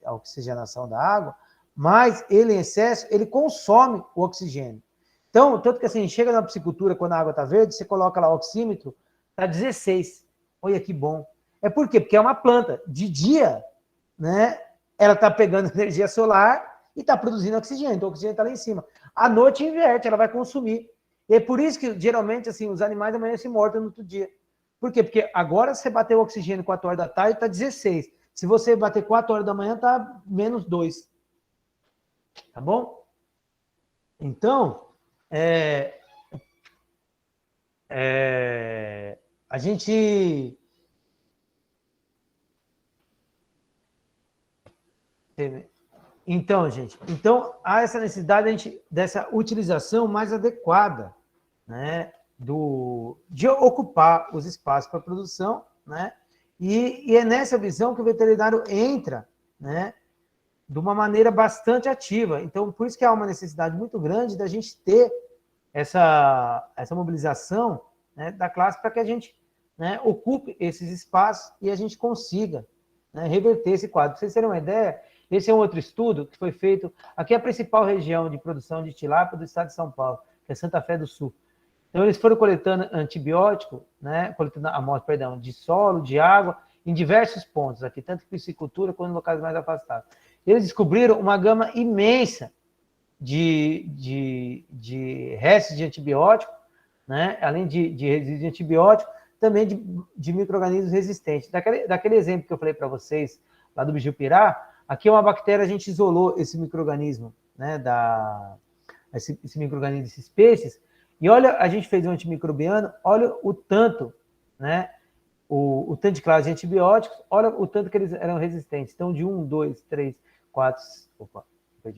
oxigenação da água, mas ele em excesso, ele consome o oxigênio. Então, tanto que assim, chega na piscicultura, quando a água está verde, você coloca lá o oxímetro, está 16. Olha que bom. É por quê? Porque é uma planta. De dia, né, ela está pegando energia solar e está produzindo oxigênio. Então, o oxigênio está lá em cima. À noite inverte, ela vai consumir. E é por isso que, geralmente, assim, os animais amanhecem mortos no outro dia. Por quê? Porque agora você bateu o oxigênio 4 horas da tarde, está 16. Se você bater 4 horas da manhã, está menos 2. Tá bom? Então, a gente... Então, gente, há essa necessidade dessa utilização mais adequada, né, de ocupar os espaços para produção, né, e é nessa visão que o veterinário entra, né, de uma maneira bastante ativa. Então, por isso que há uma necessidade muito grande da gente ter essa mobilização, né, da classe para que a gente, né, ocupe esses espaços e a gente consiga, né, reverter esse quadro. Para vocês terem uma ideia, esse é um outro estudo que foi feito... Aqui é a principal região de produção de tilápia do estado de São Paulo, que é Santa Fé do Sul. Então, eles foram coletando antibiótico, né, coletando amostra, de solo, de água, em diversos pontos aqui, tanto em piscicultura quanto em locais mais afastados. Eles descobriram uma gama imensa de restos de antibiótico, né, além de resíduos de antibiótico, também de micro-organismos resistentes. Daquele exemplo que eu falei para vocês, lá do Bijupirá, aqui é uma bactéria, a gente isolou esse micro-organismo, né, esse micro-organismo desses peixes, e olha, a gente fez um antimicrobiano, olha o tanto, né, o tanto de classe de antibióticos, olha o tanto que eles eram resistentes. Então, de 1, 2, 3, 4,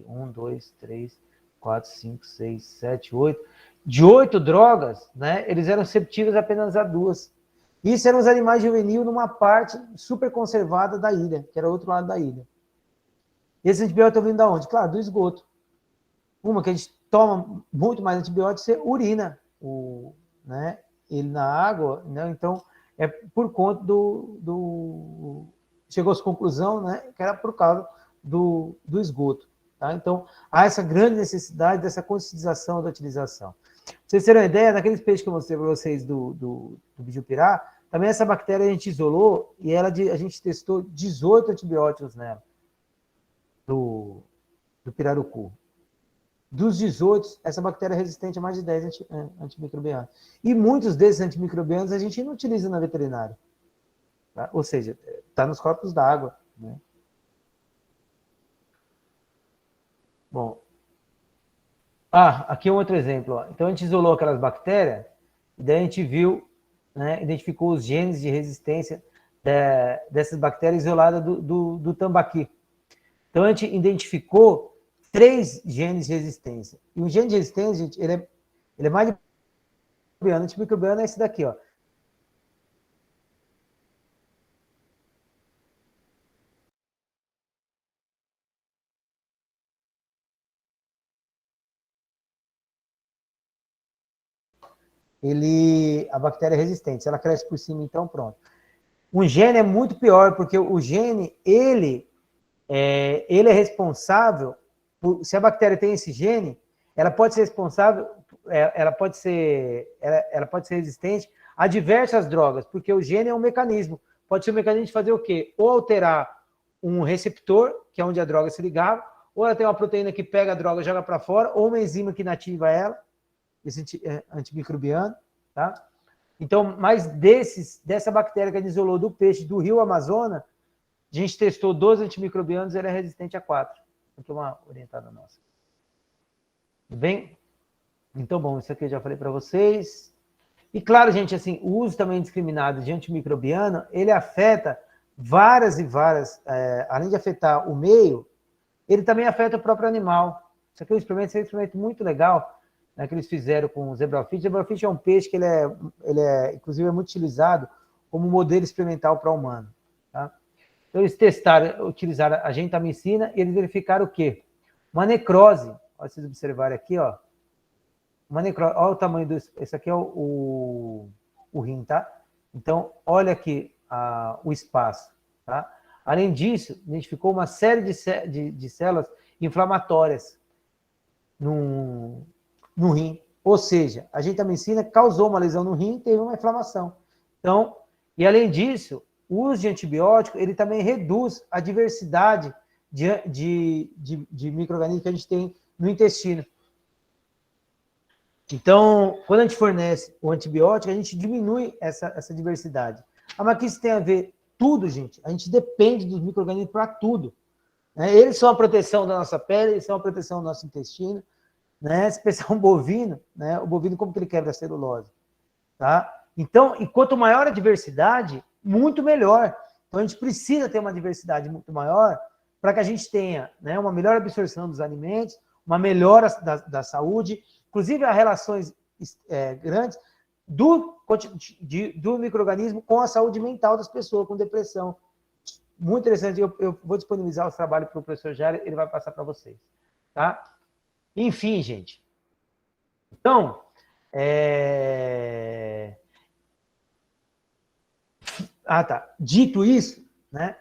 1, 2, 3, 4, 5, 6, 7, 8. De 8 drogas, né, eles eram receptíveis apenas a 2. Isso eram os animais juvenis numa parte super conservada da ilha, que era o outro lado da ilha. E esses antibióticos estão vindo de onde? Claro, do esgoto. Uma que a gente toma muito mais antibióticos, você urina né, ele na água, né? Então é por conta chegou-se à conclusão, né, que era por causa do esgoto. Tá? Então, há essa grande necessidade dessa conscientização da utilização. Pra vocês terem uma ideia, naqueles peixes que eu mostrei para vocês do Bijupirá, também essa bactéria a gente isolou e a gente testou 18 antibióticos nela, do pirarucu. Dos 18, essa bactéria é resistente a mais de 10 antimicrobianos. E muitos desses antimicrobianos a gente não utiliza na veterinária. Tá? Ou seja, está nos corpos d'água. Né? Bom. Aqui é um outro exemplo. Ó. Então, a gente isolou aquelas bactérias, e daí a gente viu, né, identificou os genes de resistência dessas bactérias isoladas do tambaqui. Então, a gente identificou 3 genes de resistência. E o gene de resistência, gente, ele é mais de microbiano. Antimicrobiano é esse daqui, ó. A bactéria é resistente. Se ela cresce por cima, então pronto. Um gene é muito pior, porque o gene, ele é responsável se a bactéria tem esse gene, ela pode ser responsável, ela pode ser resistente a diversas drogas, porque o gene é um mecanismo. Pode ser um mecanismo de fazer o quê? Ou alterar um receptor, que é onde a droga se ligava, ou ela tem uma proteína que pega a droga e joga para fora, ou uma enzima que inativa ela, esse antimicrobiano, tá? Então, mas dessa bactéria que a gente isolou do peixe do rio Amazonas, a gente testou 12 antimicrobianos, ele é resistente a 4. Aqui uma orientada nossa. Tudo bem? Então, bom, isso aqui eu já falei para vocês. E claro, gente, assim, o uso também indiscriminado de antimicrobiano, ele afeta várias e várias, além de afetar o meio, ele também afeta o próprio animal. Isso aqui é um experimento muito legal, né, que eles fizeram com o zebrafish. O zebrafish é um peixe que inclusive, é muito utilizado como modelo experimental para humano. Tá? Então, eles utilizaram a gentamicina e eles verificaram o quê? Uma necrose. Olha, vocês observarem aqui, ó. Uma necrose. Olha o tamanho esse aqui é o rim, tá? Então, olha aqui o espaço, tá? Além disso, identificou uma série de células inflamatórias no rim. Ou seja, a gentamicina causou uma lesão no rim e teve uma inflamação. Então, e além disso, o uso de antibiótico, ele também reduz a diversidade de micro-organismos que a gente tem no intestino. Então, quando a gente fornece o antibiótico, a gente diminui essa diversidade. Mas que isso tem a ver? Tudo, gente. A gente depende dos micro-organismos para tudo. Né? Eles são a proteção da nossa pele, eles são a proteção do nosso intestino. Né? Se pensar um bovino, né? O bovino, como que ele quebra a celulose? Tá? Então, e quanto maior a diversidade, muito melhor. Então, a gente precisa ter uma diversidade muito maior para que a gente tenha, né, uma melhor absorção dos alimentos, uma melhora da saúde, inclusive as relações grandes do micro-organismo com a saúde mental das pessoas, com depressão. Muito interessante. Eu vou disponibilizar os trabalhos para o professor Jair, ele vai passar para vocês. Tá? Enfim, gente. Então, dito isso, né?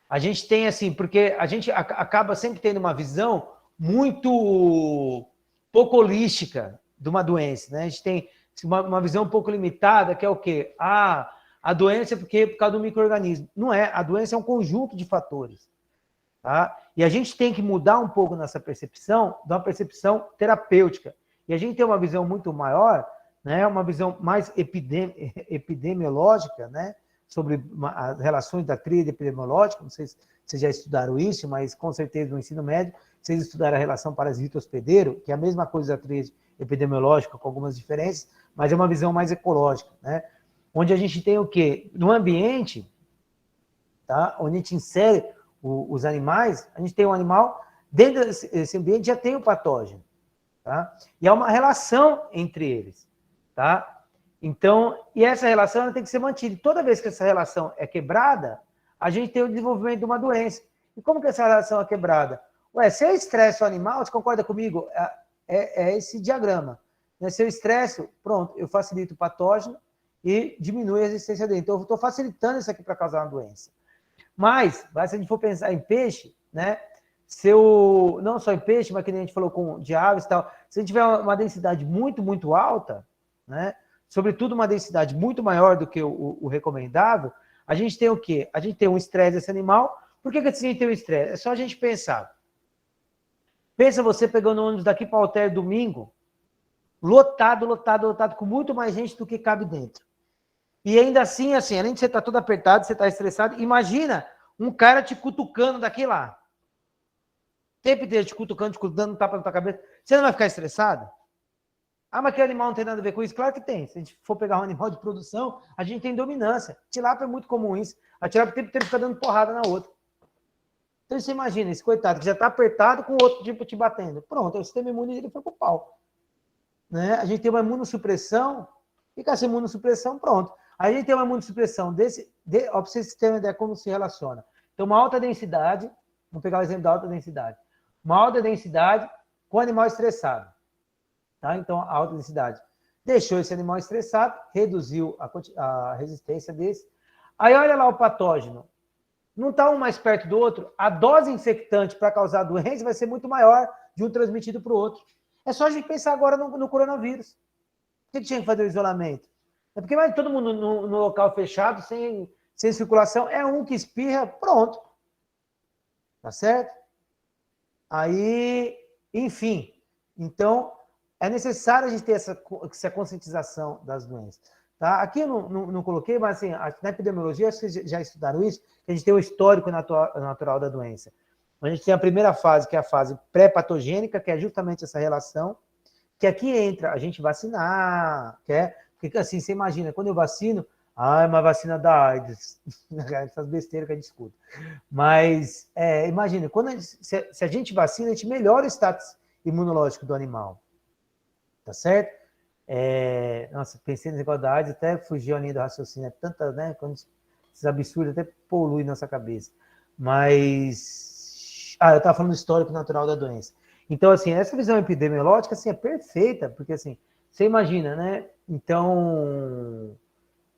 A gente tem assim, porque a gente acaba sempre tendo uma visão muito pouco holística de uma doença, né? A gente tem uma visão um pouco limitada, que é o quê? A doença é por causa do micro-organismo. Não é, a doença é um conjunto de fatores. Tá? E a gente tem que mudar um pouco nessa percepção, de uma percepção terapêutica. E a gente tem uma visão muito maior, né? Uma visão mais epidemiológica, né? Sobre as relações da tríade epidemiológica. Não sei se vocês já estudaram isso, mas com certeza no ensino médio vocês estudaram a relação parasita-hospedeiro, que é a mesma coisa da tríade epidemiológica, com algumas diferenças, mas é uma visão mais ecológica, né? Onde a gente tem o quê? No ambiente, tá? Onde a gente insere os animais, a gente tem um animal, dentro desse ambiente já tem o patógeno, tá? E há uma relação entre eles, tá? Então, e essa relação ela tem que ser mantida. E toda vez que essa relação é quebrada, a gente tem o desenvolvimento de uma doença. E como que essa relação é quebrada? Ué, se eu estresso o animal, você concorda comigo? É esse diagrama. Né? Se eu estresso, pronto, eu facilito o patógeno e diminui a resistência dele. Então, eu estou facilitando isso aqui para causar uma doença. Mas, se a gente for pensar em peixe, né? Não só em peixe, mas que a gente falou de aves e tal, se a gente tiver uma densidade muito, muito alta, né? Sobretudo uma densidade muito maior do que o recomendável, a gente tem o quê? A gente tem um estresse desse animal. Por que a gente tem um estresse? É só a gente pensar. Pensa você pegando ônibus daqui para Alter domingo, lotado, com muito mais gente do que cabe dentro. E ainda assim, além de você estar todo apertado, você está estressado, imagina um cara te cutucando daqui lá. O tempo inteiro te cutucando, dando um tapa na tua cabeça. Você não vai ficar estressado? Mas que animal não tem nada a ver com isso? Claro que tem. Se a gente for pegar um animal de produção, a gente tem dominância. Tilápia é muito comum isso. A tilápia o tempo inteiro fica dando porrada na outra. Então você imagina, esse coitado que já está apertado com o outro tipo te batendo. Pronto, o sistema imune dele foi pro pau. Né? A gente tem uma imunossupressão, e com essa imunossupressão, pronto. Aí a gente tem uma imunossupressão para vocês terem uma ideia como se relaciona. Então, uma alta densidade, vamos pegar o exemplo da alta densidade. Uma alta densidade com animal estressado. Tá? Então, a alta densidade deixou esse animal estressado, reduziu a resistência desse. Aí, olha lá o patógeno. Não está um mais perto do outro? A dose infectante para causar doença vai ser muito maior de um transmitido para o outro. É só a gente pensar agora no coronavírus. Por que tinha que fazer o isolamento? É porque vai todo mundo no local fechado, sem circulação. É um que espirra, pronto. Tá certo? Aí, enfim. Então, é necessário a gente ter essa conscientização das doenças. Tá? Aqui eu não coloquei, mas assim, na epidemiologia, acho que vocês já estudaram isso, que a gente tem o histórico natural da doença. A gente tem a primeira fase, que é a fase pré-patogênica, que é justamente essa relação, que aqui entra a gente vacinar, porque assim, você imagina, quando eu vacino, uma vacina da AIDS, essas besteiras que a gente escuta. Mas, imagina, se a gente vacina, a gente melhora o status imunológico do animal, tá certo? Nossa, pensei nesse negócio da AIDS, até fugiu a linha do raciocínio, tanta, né, quando esses absurdos até poluem nossa cabeça. Mas, eu estava falando do histórico natural da doença. Então, assim, essa visão epidemiológica, assim, é perfeita, porque, assim, você imagina, né, então,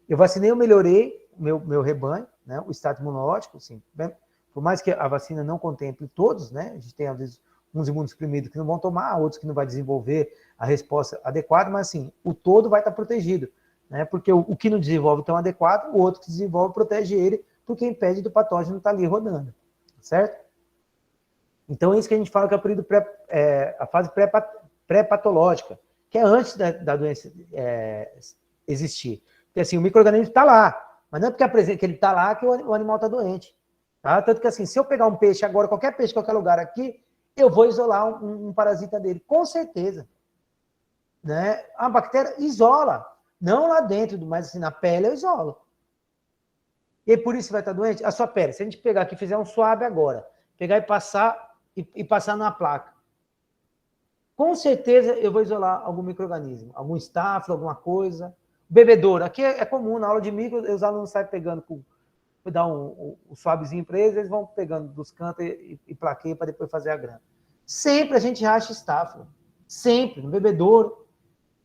eu vacinei, eu melhorei meu rebanho, né, o status imunológico, assim, né, por mais que a vacina não contemple todos, né, a gente tem, às vezes, uns imunossuprimidos que não vão tomar, outros que não vai desenvolver a resposta adequada, mas assim, o todo vai estar protegido, né? Porque o que não desenvolve tão adequado, o outro que desenvolve protege ele, porque impede do patógeno estar ali rodando, certo? Então é isso que a gente fala que é o período a fase pré-patológica, que é antes da doença existir. Porque assim, o micro-organismo está lá, mas não é porque que ele está lá que o animal está doente. Tá? Tanto que assim, se eu pegar um peixe agora, qualquer peixe, qualquer lugar aqui, eu vou isolar um parasita dele, com certeza. Né? A bactéria isola, não lá dentro, mas assim, na pele eu isolo. E por isso vai estar doente? A sua pele, se a gente pegar aqui e fizer um swab agora, pegar e passar numa placa, com certeza eu vou isolar algum micro-organismo, algum estáfilo, alguma coisa. Bebedouro, aqui é comum, na aula de micro, os alunos saem pegando vou dar um swabzinho para eles vão pegando dos cantos e plaqueiam para depois fazer a grama. Sempre a gente acha estáfilo. Sempre, no bebedouro.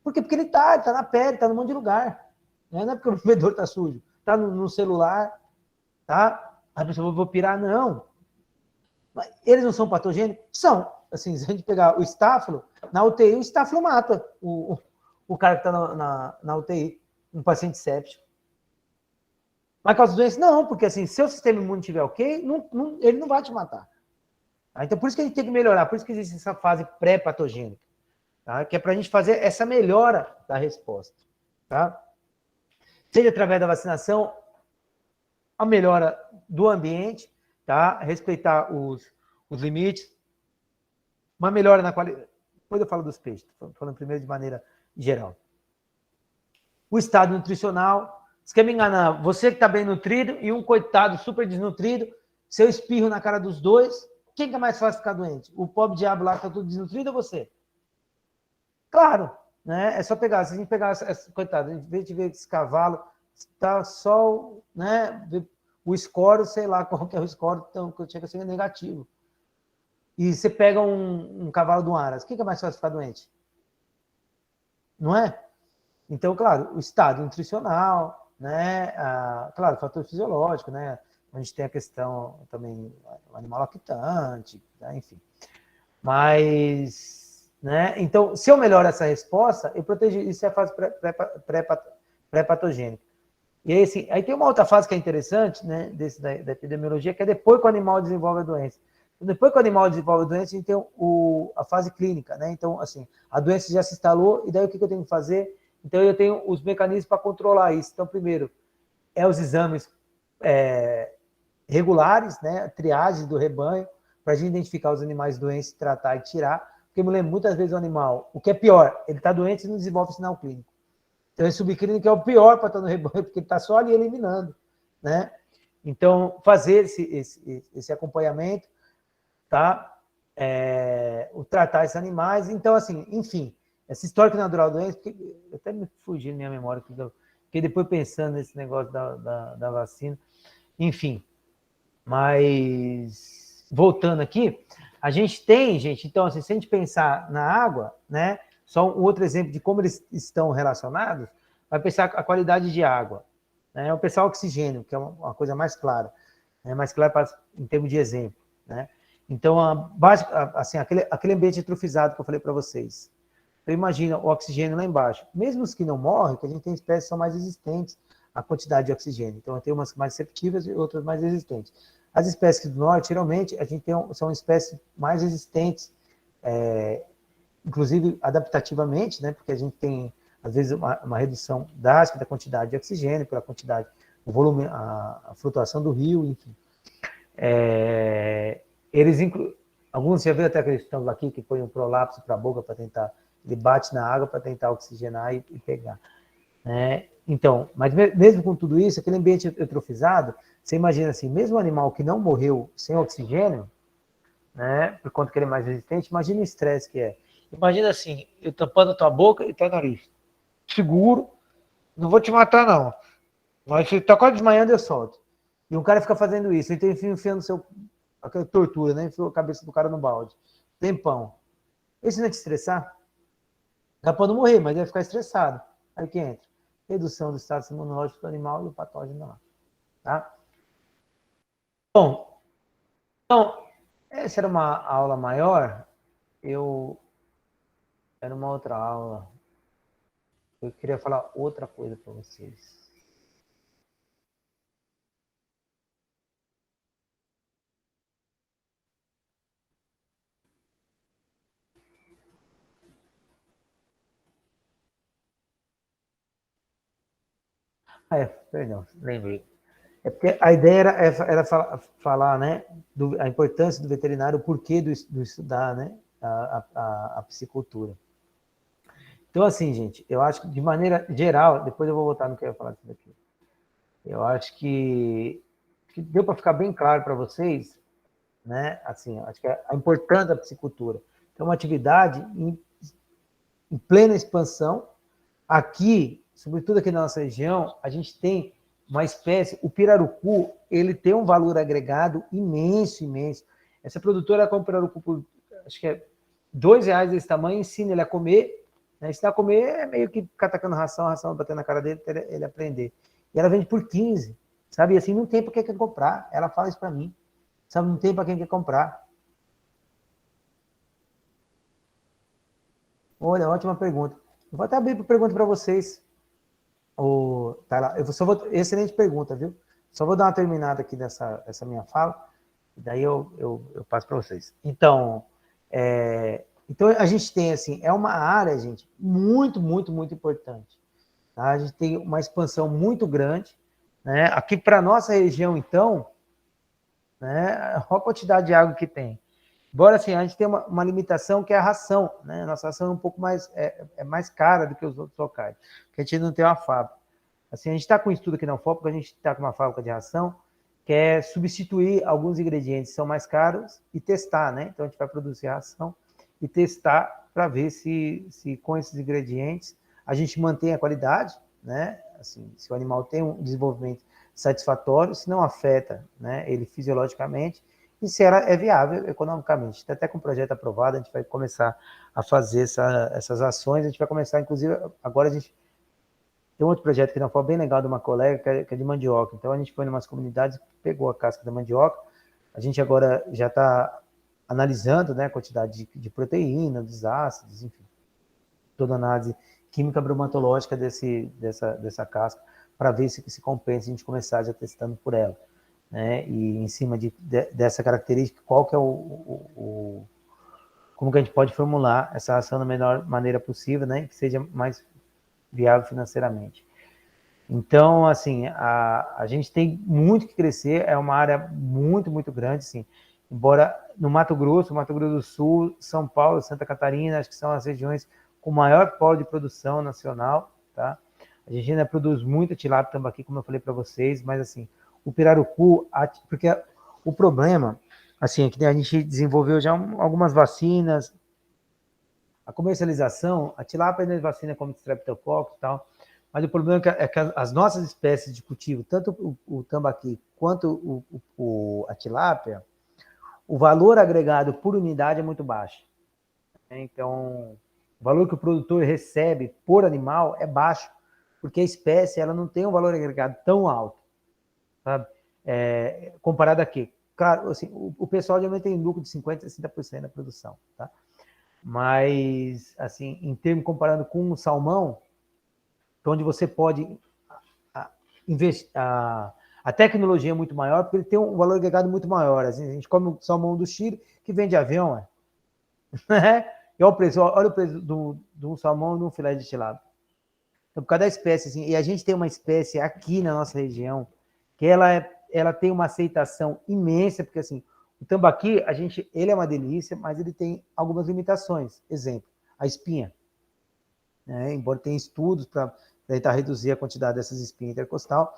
Por quê? Porque ele tá na pele, tá num monte de lugar. Não é porque o bebedouro tá sujo. Tá no celular, tá? A pessoa, vou pirar, não. Mas eles não são patogênicos? São. Assim, se a gente pegar o estáfilo, na UTI, o estáfilo mata o cara que tá na UTI, um paciente séptico. Mas causa doença? Não, porque assim, se o sistema imune estiver ok, ele não vai te matar. Tá? Então, por isso que a gente tem que melhorar, por isso que existe essa fase pré-patogênica, tá? Que é para a gente fazer essa melhora da resposta. Tá? Seja através da vacinação, a melhora do ambiente, tá? Respeitar os limites, uma melhora na qualidade. Depois eu falo dos peixes, estou falando primeiro de maneira geral. O estado nutricional. Você quer me enganar? Você que está bem nutrido e um coitado super desnutrido, se eu espirro na cara dos dois, quem que é mais fácil ficar doente? O pobre diabo lá que está tudo desnutrido ou você? Claro, né? É só pegar. Se a gente pegar, coitado, a gente vê esse cavalo, está só, né? O score, sei lá qual que é o score, então, que chega a ser negativo. E você pega um cavalo do Aras, quem que é mais fácil ficar doente? Não é? Então, claro, o estado nutricional, né? Claro, o fator fisiológico, né? A gente tem a questão também o animal lactante, né? Enfim. Mas, né? Então, se eu melhoro essa resposta, eu protejo. Isso é a fase pré-patogênica. E aí, assim, aí tem uma outra fase que é interessante, né? Da epidemiologia, que é depois que o animal desenvolve a doença. Depois que o animal desenvolve a doença, a gente tem a fase clínica, né? Então, assim, a doença já se instalou, e daí o que eu tenho que fazer? Então, eu tenho os mecanismos para controlar isso. Então, primeiro, os exames regulares, né? A triagem do rebanho, para a gente identificar os animais doentes, tratar e tirar. Porque eu me lembro, muitas vezes o animal, o que é pior, ele está doente e não desenvolve sinal clínico. Então, esse subclínico é o pior para estar no rebanho, porque ele está só ali eliminando, né? Então, fazer esse acompanhamento, tá? Tratar esses animais. Então, assim, enfim, essa história natural da doença, eu até me fugi na minha memória, porque depois pensando nesse negócio da vacina, enfim. Mas, voltando aqui, a gente tem, gente, então, assim, se a gente pensar na água, né? Só um outro exemplo de como eles estão relacionados, vai pensar a qualidade de água, né? O pensar oxigênio, que é uma coisa mais clara, né? Mais clara em termos de exemplo, né? Então, assim, aquele ambiente eutrofizado que eu falei para vocês. Então, imagina o oxigênio lá embaixo. Mesmo os que não morrem, que a gente tem espécies que são mais resistentes à quantidade de oxigênio. Então, tem umas mais receptivas e outras mais resistentes. As espécies do norte, geralmente, a gente são espécies mais resistentes, inclusive adaptativamente, né? Porque a gente tem às vezes, uma redução drástica da quantidade de oxigênio, pela quantidade, o volume, a flutuação do rio, enfim. Eles alguns já viram até aqueles que estão aqui que põem um prolapso para a boca para tentar, ele bate na água para tentar oxigenar e pegar. Né? Então, mas mesmo com tudo isso, aquele ambiente eutrofizado, você imagina assim, mesmo um animal que não morreu sem oxigênio, né, por conta que ele é mais resistente, imagina o estresse que é. Imagina assim, eu tampando a tua boca e teu nariz. Seguro, não vou te matar não, mas se tá quase desmaiando, eu solto. E um cara fica fazendo isso, então enfiando aquela tortura, né? Enfiou a cabeça do cara no balde. Tempão. Isso não é te estressar? Dá para não morrer, mas vai ficar estressado. Aí que entra. Redução do estado imunológico do animal e o patógeno lá. Tá? Bom, então, essa era uma aula maior. Era uma outra aula. Eu queria falar outra coisa para vocês. Perdão, lembrei. É porque a ideia era falar, né, a importância do veterinário, o porquê do estudar, né, a psicultura. Então, assim, gente, eu acho que de maneira geral, depois eu vou voltar no que eu ia falar disso daqui. Eu acho que deu para ficar bem claro para vocês, né, assim, acho que a importância da psicultura. Então, uma atividade em plena expansão. Aqui, sobretudo aqui na nossa região, a gente tem uma espécie, o pirarucu, ele tem um valor agregado imenso, imenso. Essa produtora compra pirarucu por, acho que é R$2 desse tamanho, ensina ele a comer, né? Ensinar a comer é meio que ficar tacando ração batendo na cara dele, até ele aprender. E ela vende por 15, sabe? E assim, não tem para quem quer comprar. Ela fala isso para mim, sabe? Não tem para quem quer comprar. Olha, ótima pergunta. Eu vou até abrir pergunta para vocês. Tá lá. Excelente pergunta, viu? Só vou dar uma terminada aqui essa minha fala, e daí eu passo para vocês. Então, então, a gente tem, assim, é uma área, gente, muito, muito, muito importante. Tá? A gente tem uma expansão muito grande. Né? Aqui para a nossa região, então, né, olha a quantidade de água que tem. Embora assim, a gente tenha uma limitação que é a ração, né? A nossa ração é um pouco mais, mais cara do que os outros locais, porque a gente não tem uma fábrica. Assim, a gente está com um estudo aqui na UFOP, porque a gente está com uma fábrica de ração, que é substituir alguns ingredientes que são mais caros e testar, né? Então a gente vai produzir ração e testar para ver se com esses ingredientes a gente mantém a qualidade, né? Assim, se o animal tem um desenvolvimento satisfatório, se não afeta, né, ele fisiologicamente, e se ela é viável economicamente. Está até com o projeto aprovado, a gente vai começar a fazer essas ações, a gente vai começar, inclusive, agora a gente tem um outro projeto que não foi bem legal de uma colega, que é de mandioca. Então a gente foi em umas comunidades, pegou a casca da mandioca, a gente agora já está analisando, né, a quantidade de proteína, dos ácidos, enfim, toda a análise química bromatológica dessa casca, para ver se compensa a gente começar já testando por ela. Né? E em cima dessa característica, qual que é como que a gente pode formular essa ação da melhor maneira possível, né? Que seja mais viável financeiramente. Então, assim, a gente tem muito que crescer, é uma área muito, muito grande, assim, embora no Mato Grosso do Sul, São Paulo, Santa Catarina, acho que são as regiões com maior polo de produção nacional, tá? A gente ainda produz muita tilápia tambaqui, como eu falei para vocês, mas assim, o pirarucu, porque o problema, assim, é que a gente desenvolveu já algumas vacinas, a comercialização, a tilápia ainda é vacina como streptococcus e tal, mas o problema é que as nossas espécies de cultivo, tanto o tambaqui quanto a tilápia, o valor agregado por unidade é muito baixo. Então, o valor que o produtor recebe por animal é baixo, porque a espécie ela não tem um valor agregado tão alto, sabe? Comparado a quê? Claro, assim, o pessoal geralmente tem lucro de 50% a 60% da produção, tá? Mas, assim, em termos comparando com o salmão, onde você pode investir, a tecnologia é muito maior, porque ele tem um valor agregado muito maior. Assim, a gente come o salmão do Chile, que vem de avião, né? E olha o preço do salmão e de um filé de tilápia. Então, por causa da espécie, assim, e a gente tem uma espécie aqui na nossa região que ela tem uma aceitação imensa, porque assim, o tambaqui, ele é uma delícia, mas ele tem algumas limitações. Exemplo, a espinha. Né? Embora tenha estudos para tentar reduzir a quantidade dessas espinhas intercostal,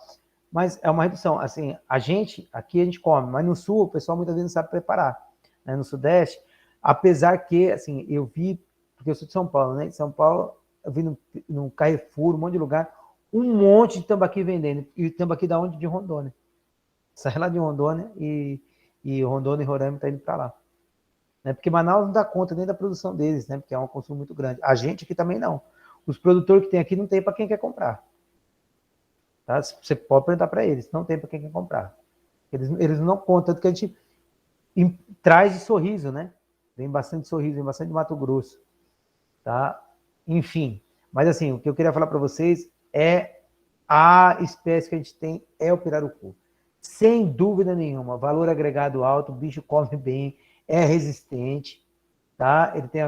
mas é uma redução. Assim, aqui a gente come, mas no sul o pessoal muitas vezes não sabe preparar. Né? No sudeste, apesar que, assim, eu vi, porque eu sou de São Paulo, né? Em São Paulo, eu vi no Carrefour, um monte de lugar, um monte de tambaqui vendendo. E tambaqui da onde? De Rondônia. Sai lá de Rondônia e Rondônia e Roraima tá indo para lá. Né? Porque Manaus não dá conta nem da produção deles, né? Porque é um consumo muito grande. A gente aqui também não. Os produtores que tem aqui não tem para quem quer comprar. Tá? Você pode perguntar para eles, não tem para quem quer comprar. Eles não contam, tanto que a gente traz de Sorriso, né? Vem bastante Sorriso, vem bastante de Mato Grosso. Tá? Enfim, mas assim, o que eu queria falar para vocês é a espécie que a gente tem é o pirarucu. Sem dúvida nenhuma, valor agregado alto, o bicho come bem, é resistente, tá? Ele tem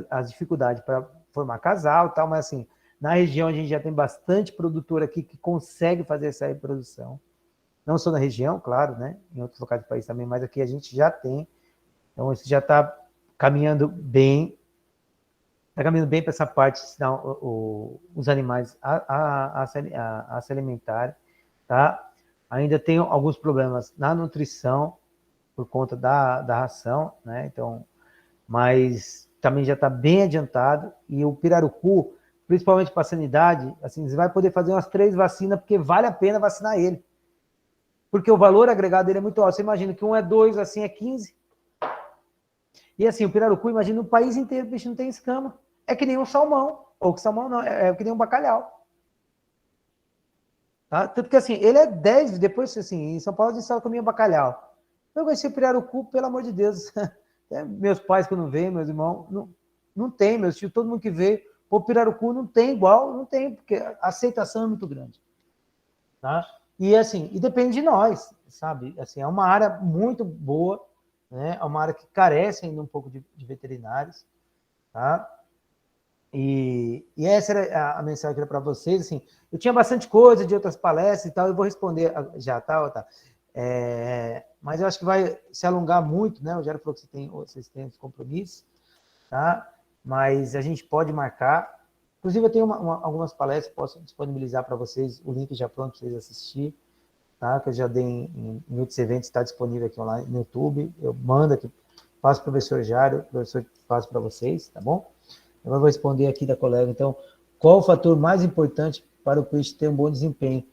as dificuldades para formar casal, tal, mas assim, na região a gente já tem bastante produtor aqui que consegue fazer essa reprodução. Não só na região, claro, né? Em outros locais do país também, mas aqui a gente já tem. Então isso já está caminhando bem. Está caminhando bem para essa parte de ensinar os animais a se alimentarem, tá? Ainda tem alguns problemas na nutrição por conta da ração, né? Então, mas também já está bem adiantado. E o pirarucu, principalmente para a sanidade, assim, você vai poder fazer umas 3 vacinas, porque vale a pena vacinar ele. Porque o valor agregado dele é muito alto. Você imagina que um é 2, assim é 15. E assim, o pirarucu, imagina o país inteiro, o bicho não tem escama. É que nem um salmão. Ou que salmão não, é que nem um bacalhau. Tá? Tanto que assim, ele é 10, depois assim, em São Paulo a gente só comia bacalhau. Eu conheci o pirarucu, pelo amor de Deus. Meus pais quando veem, meus irmãos, não tem, meus tios, todo mundo que vê, o pirarucu não tem igual, não tem, porque a aceitação é muito grande. Tá? E assim, e depende de nós, sabe? Assim, é uma área muito boa, né? É uma área que carece ainda um pouco de veterinários, tá? E essa era a mensagem que eu para vocês. Assim, eu tinha bastante coisa de outras palestras e tal, eu vou responder já, tá? Mas eu acho que vai se alongar muito, né? O Jairo falou que vocês têm os compromissos, tá? Mas a gente pode marcar. Inclusive, eu tenho algumas palestras que posso disponibilizar para vocês, o link já pronto para vocês assistirem, tá? Que eu já dei em outros eventos, está disponível aqui online no YouTube. Eu mando aqui, passo para o professor Jairo, o professor passa para vocês, tá bom? Eu vou responder aqui da colega. Então, qual o fator mais importante para o peixe ter um bom desempenho?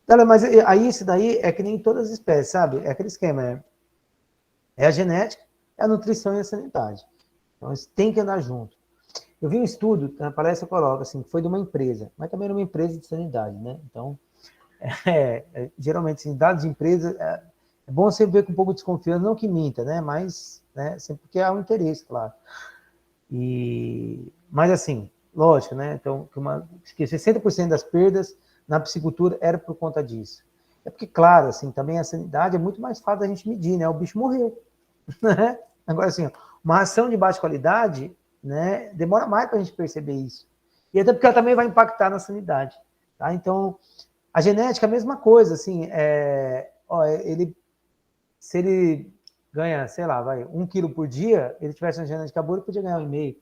Cara, mas aí isso daí é que nem todas as espécies, sabe? É aquele esquema, é a genética, é a nutrição e a sanidade. Então, eles têm que andar junto. Eu vi um estudo, na palestra coloca assim, que foi de uma empresa, mas também era uma empresa de sanidade, né? Então, geralmente, assim, dados de empresa, é bom você ver com um pouco de desconfiança, não que minta, né? Mas, né, sempre porque há um interesse, claro. Mas assim, lógico, né? Então, que 60% das perdas na piscicultura era por conta disso. É porque, claro, assim, também a sanidade é muito mais fácil da gente medir, né? O bicho morreu. Né? Agora, assim, uma ração de baixa qualidade, né? Demora mais para a gente perceber isso. E até porque ela também vai impactar na sanidade. Tá? Então, a genética é a mesma coisa, assim, se ele ganha, sei lá, 1 quilo por dia, ele tivesse uma genética boa, ele podia ganhar 1,5.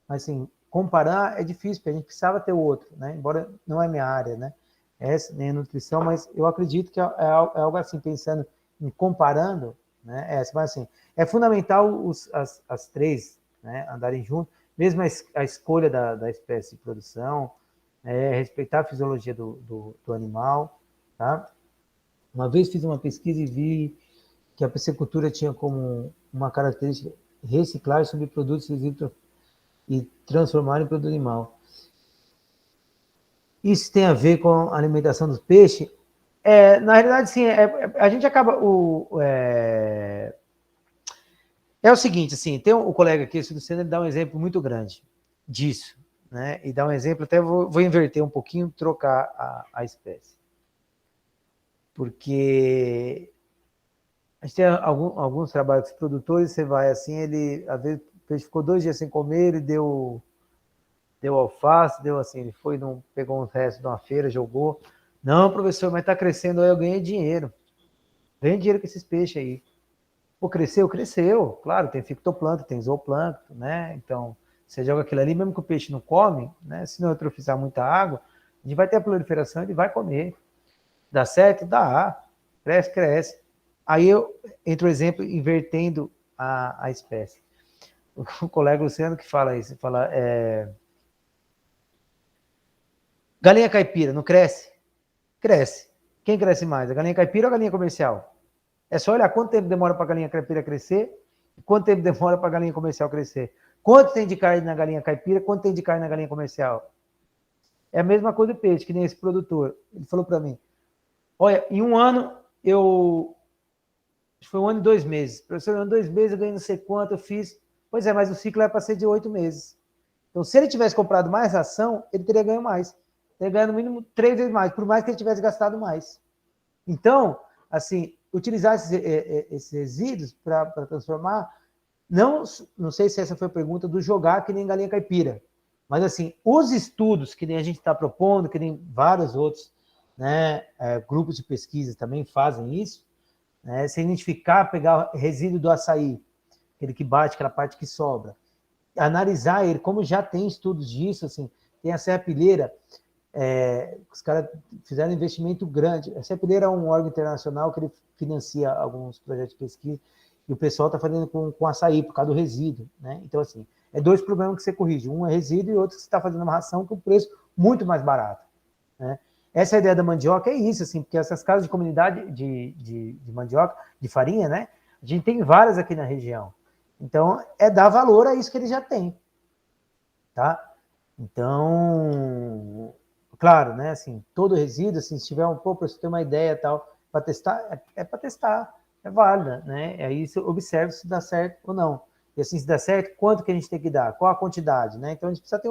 Mas, assim, comparar é difícil, porque a gente precisava ter outro, né? Embora não é minha área, né? Nem a nutrição, mas eu acredito que é algo assim, pensando em comparando, né? Mas, assim, é fundamental as 3, né, andarem juntos, mesmo a escolha da espécie de produção, respeitar a fisiologia do animal, tá? Uma vez fiz uma pesquisa e vi que a piscicultura tinha como uma característica reciclar subprodutos e transformar em produto animal. Isso tem a ver com a alimentação dos peixes? Na realidade, sim, a gente acaba... É o seguinte, assim, tem um colega aqui, o Luciano, ele dá um exemplo muito grande disso, né? E dá um exemplo, até vou inverter um pouquinho, trocar a espécie. Porque a gente tem alguns trabalhos com produtores, você vai assim, ele, às vezes, o peixe ficou 2 dias sem comer, ele deu deu alface, deu assim, ele foi, pegou uns restos de uma feira, jogou. Não, professor, mas está crescendo aí, eu ganhei dinheiro. Ganhei dinheiro com esses peixes aí. Pô, cresceu? Cresceu. Claro, tem fitoplâncton, tem zooplâncton, né? Então, você joga aquilo ali, mesmo que o peixe não come, né? Se não eutrofizar muita água, a gente vai ter a proliferação, ele vai comer. Dá certo? Dá. Cresce, cresce. Aí eu entro o exemplo invertendo a espécie. O colega Luciano que fala isso, fala, galinha caipira, não cresce? Cresce. Quem cresce mais, a galinha caipira ou a galinha comercial? É só olhar quanto tempo demora para a galinha caipira crescer e quanto tempo demora para a galinha comercial crescer. Quanto tem de carne na galinha caipira, quanto tem de carne na galinha comercial? É a mesma coisa do peixe, que nem esse produtor. Ele falou para mim, olha, em um ano, foi 1 ano e 2 meses. Professor, em 1 ano e 2 meses eu ganhei não sei quanto, eu fiz. Pois é, mas o ciclo é para ser de 8 meses. Então, se ele tivesse comprado mais ração, ele teria ganho mais. Teria ganho no mínimo 3 vezes mais, por mais que ele tivesse gastado mais. Então, assim, utilizar esses resíduos para transformar, não sei se essa foi a pergunta do jogar que nem galinha caipira, mas assim, os estudos que nem a gente está propondo, que nem vários outros, né, grupos de pesquisa também fazem isso, né, se identificar, pegar resíduo do açaí, aquele que bate, aquela parte que sobra, analisar ele, como já tem estudos disso, assim, tem a serrapilheira, os caras fizeram um investimento grande. A serrapilheira é um órgão internacional que ele financia alguns projetos de pesquisa e o pessoal está fazendo com açaí por causa do resíduo, né? Então, assim, 2 problemas que você corrige. Um é resíduo e outro que você está fazendo uma ração com um preço muito mais barato, né? Essa é a ideia da mandioca, é isso, assim, porque essas casas de comunidade de mandioca, de farinha, né? A gente tem várias aqui na região. Então, dar valor a isso que ele já tem, tá? Então, claro, né, assim, todo resíduo, assim, se tiver para você ter uma ideia tal, para testar, para testar, é válida, né? Aí você observa se dá certo ou não. E assim, se dá certo, quanto que a gente tem que dar? Qual a quantidade, né? Então a gente precisa ter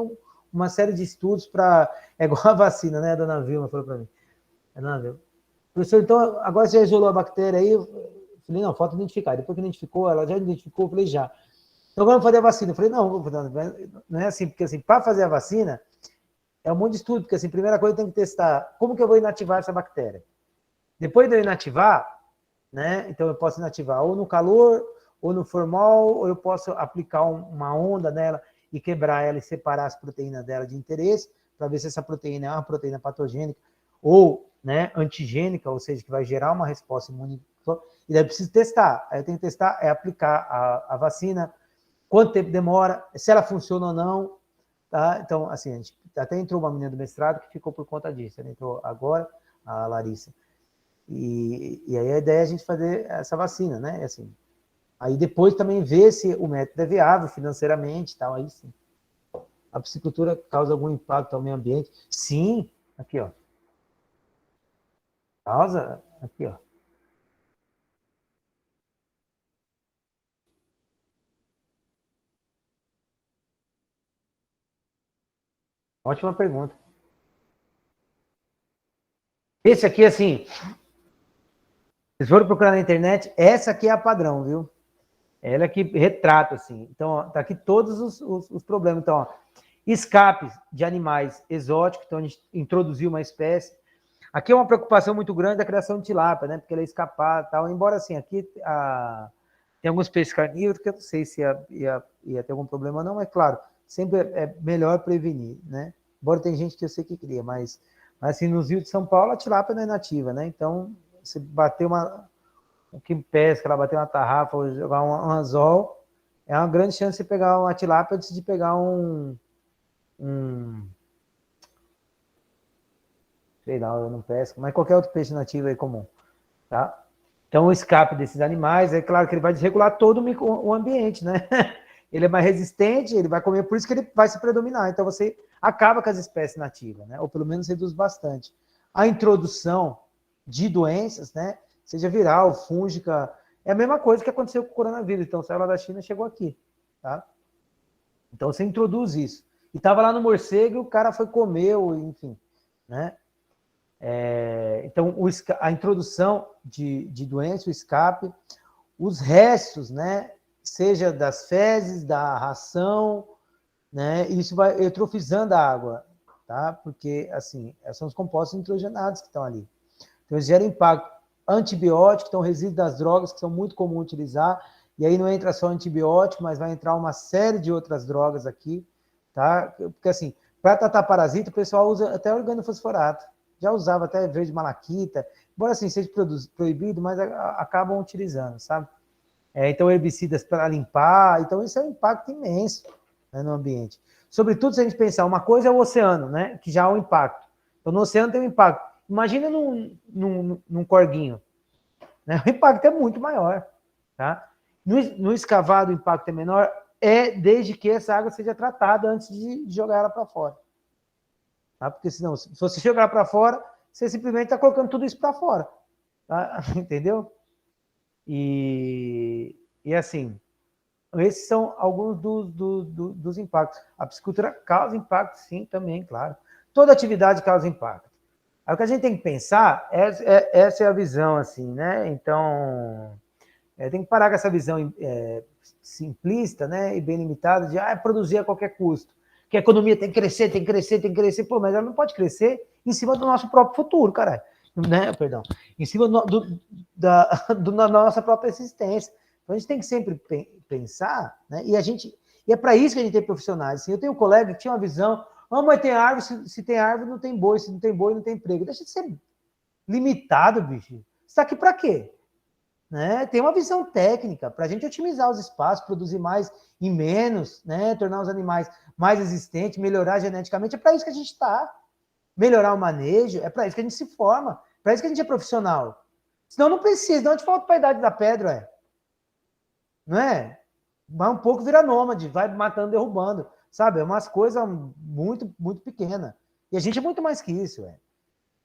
uma série de estudos para... É igual a vacina, né? A dona Vilma falou para mim. A dona Vilma, professor, então agora você já isolou a bactéria aí? Eu falei, não, falta identificar. Depois que identificou, ela já identificou, eu falei, já. Então agora vamos fazer a vacina. Eu falei, não é assim, porque assim, para fazer a vacina, é um monte de estudo, porque assim, primeira coisa tem que testar como que eu vou inativar essa bactéria. Depois de eu inativar, né, então eu posso inativar ou no calor, ou no formol, ou eu posso aplicar uma onda nela e quebrar ela e separar as proteínas dela de interesse, para ver se essa proteína é uma proteína patogênica ou, né, antigênica, ou seja, que vai gerar uma resposta imune. E daí eu preciso testar. Aí eu tenho que testar, aplicar a vacina, quanto tempo demora, se ela funciona ou não, tá? Então, assim, a gente até entrou uma menina do mestrado que ficou por conta disso, ela entrou agora, a Larissa, e aí a ideia é a gente fazer essa vacina, né, assim, aí depois também ver se o método é viável financeiramente, tal, aí sim. A piscicultura causa algum impacto ao meio ambiente? Sim, aqui, ó, causa, aqui, ó. Ótima pergunta. Esse aqui, assim, vocês foram procurar na internet, essa aqui é a padrão, viu? Ela que retrata, assim. Então, ó, tá aqui todos os problemas. Então, ó, escape de animais exóticos, então a gente introduziu uma espécie. Aqui é uma preocupação muito grande da criação de tilápia, né? Porque ela é escapada e tal. Embora, assim, aqui tem alguns peixes carnívoros que eu não sei se ia ter algum problema ou não, mas, claro, sempre é melhor prevenir, né? Embora tem gente que eu sei que cria, mas assim, nos rios de São Paulo, a tilápia não é nativa, né? Então, se bater o que pesca, ela bater uma tarrafa ou jogar um anzol, é uma grande chance de pegar uma tilápia antes de pegar sei lá, eu não pesco, mas qualquer outro peixe nativo aí comum, tá? Então, o escape desses animais, é claro que ele vai desregular todo o ambiente, né? Ele é mais resistente, ele vai comer, por isso que ele vai se predominar. Então, você acaba com as espécies nativas, né? Ou pelo menos reduz bastante. A introdução de doenças, né? Seja viral, fúngica, é a mesma coisa que aconteceu com o coronavírus. Então, saiu lá da China e chegou aqui, tá? Então, você introduz isso. E estava lá no morcego e o cara foi comer, enfim, né? Então, a introdução de doença, o escape, os restos, né? Seja das fezes, da ração, né? E isso vai eutrofizando a água, tá? Porque, assim, são os compostos nitrogenados que estão ali. Então, eles geram impacto. Antibiótico, então, resíduos das drogas, que são muito comum utilizar, e aí não entra só antibiótico, mas vai entrar uma série de outras drogas aqui, tá? Porque, assim, para tratar parasita, o pessoal usa até organofosforato. Já usava até verde malaquita, embora assim seja proibido, mas acabam utilizando, sabe? Então, herbicidas para limpar, então isso é um impacto imenso, né, no ambiente. Sobretudo se a gente pensar, uma coisa é o oceano, né, que já há um impacto. Então, no oceano tem um impacto. Imagina num corguinho, né? O impacto é muito maior, tá? No escavado, o impacto é menor, desde que essa água seja tratada antes de jogar ela para fora. Tá? Porque senão, se você jogar para fora, você simplesmente está colocando tudo isso para fora. Tá? Entendeu? E assim, esses são alguns dos impactos. A piscicultura causa impacto, sim, também, claro. Toda atividade causa impacto. Aí, o que a gente tem que pensar, essa é a visão, assim, né? Então, tem que parar com essa visão simplista, né, e bem limitada de produzir a qualquer custo. Que a economia tem que crescer, tem que crescer, tem que crescer. Pô, mas ela não pode crescer em cima do nosso próprio futuro, caralho. Né? Perdão. Em cima da nossa própria existência. Então, a gente tem que sempre pensar, né? E é para isso que a gente tem profissionais. Assim, eu tenho um colega que tinha uma visão, mas tem árvore, se tem árvore, não tem boi, se não tem boi, não tem emprego. Deixa de ser limitado, bicho. Você está aqui para quê? Né? Tem uma visão técnica para a gente otimizar os espaços, produzir mais e menos, né? Tornar os animais mais resistentes, melhorar geneticamente. É para isso que a gente está. Melhorar o manejo, é para isso que a gente se forma, para isso que a gente é profissional. Senão não precisa, não a gente volta para a idade da pedra, não é? Vai um pouco vira nômade, vai matando, derrubando, sabe? É umas coisas muito, muito pequenas. E a gente é muito mais que isso,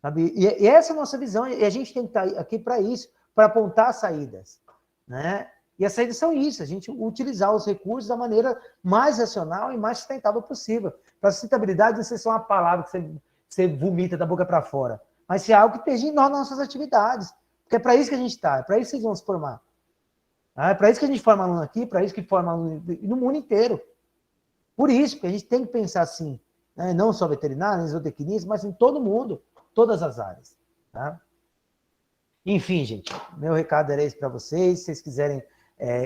sabe? E essa é a nossa visão, e a gente tem que estar aqui para isso, para apontar saídas, né? E as saídas são isso, a gente utilizar os recursos da maneira mais racional e mais sustentável possível. Para sustentabilidade não ser só uma palavra que você vomita da boca para fora, mas ser algo que esteja em nossas atividades. Porque é para isso que a gente está, é para isso que vocês vão se formar. É para isso que a gente forma aluno aqui, para isso que forma aluno no mundo inteiro. Por isso, porque a gente tem que pensar assim, né? Não só veterinário, zootecnista, mas em todo mundo, todas as áreas. Tá? Enfim, gente, meu recado era esse para vocês. Se vocês quiserem,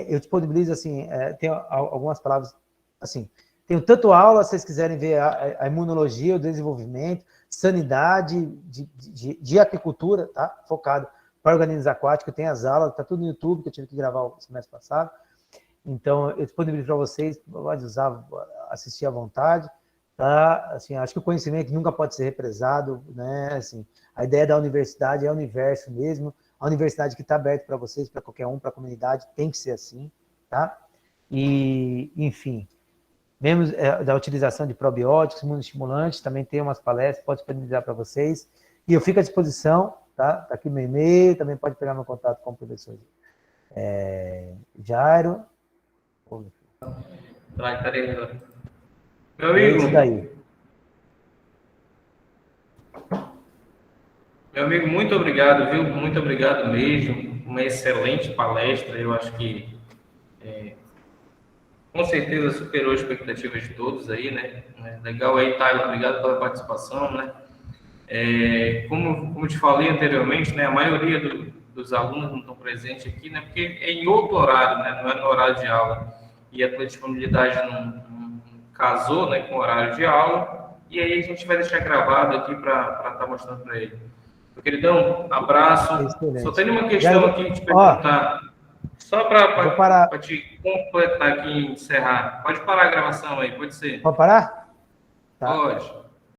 eu disponibilizo, assim, tem algumas palavras, assim, tenho tanto aula, se vocês quiserem ver a imunologia, o desenvolvimento, sanidade de aquicultura, tá? Focado para organismos aquáticos, tem as aulas, tá tudo no YouTube, que eu tive que gravar o semestre passado. Então, eu disponibilizo para vocês, pode usar, assistir à vontade, tá? Assim, acho que o conhecimento nunca pode ser represado, né? Assim, a ideia da universidade é o universo mesmo, a universidade que está aberta para vocês, para qualquer um, para a comunidade, tem que ser assim, tá? E, enfim, mesmo da utilização de probióticos, imunoestimulantes, também tem umas palestras, pode disponibilizar para vocês, e eu fico à disposição, tá? Tá aqui meu e-mail, também pode pegar meu contato com o professor Jairo. Meu amigo, isso daí. Meu amigo, muito obrigado, viu? Muito obrigado mesmo. Uma excelente palestra. Eu acho que com certeza superou as expectativas de todos aí, né? Legal aí, Tyler. Obrigado pela participação, né? Como te falei anteriormente, né? A maioria dos alunos não estão presentes aqui, né? Porque é em outro horário, né? Não é no horário de aula. E a tua disponibilidade não casou, né? Com o horário de aula. E aí a gente vai deixar gravado aqui para estar mostrando para ele. Meu queridão, abraço. Excelente. Só tem uma questão aqui de te perguntar. Só para te completar aqui e encerrar. Pode parar a gravação aí, pode ser? Pode parar? Tá. Pode.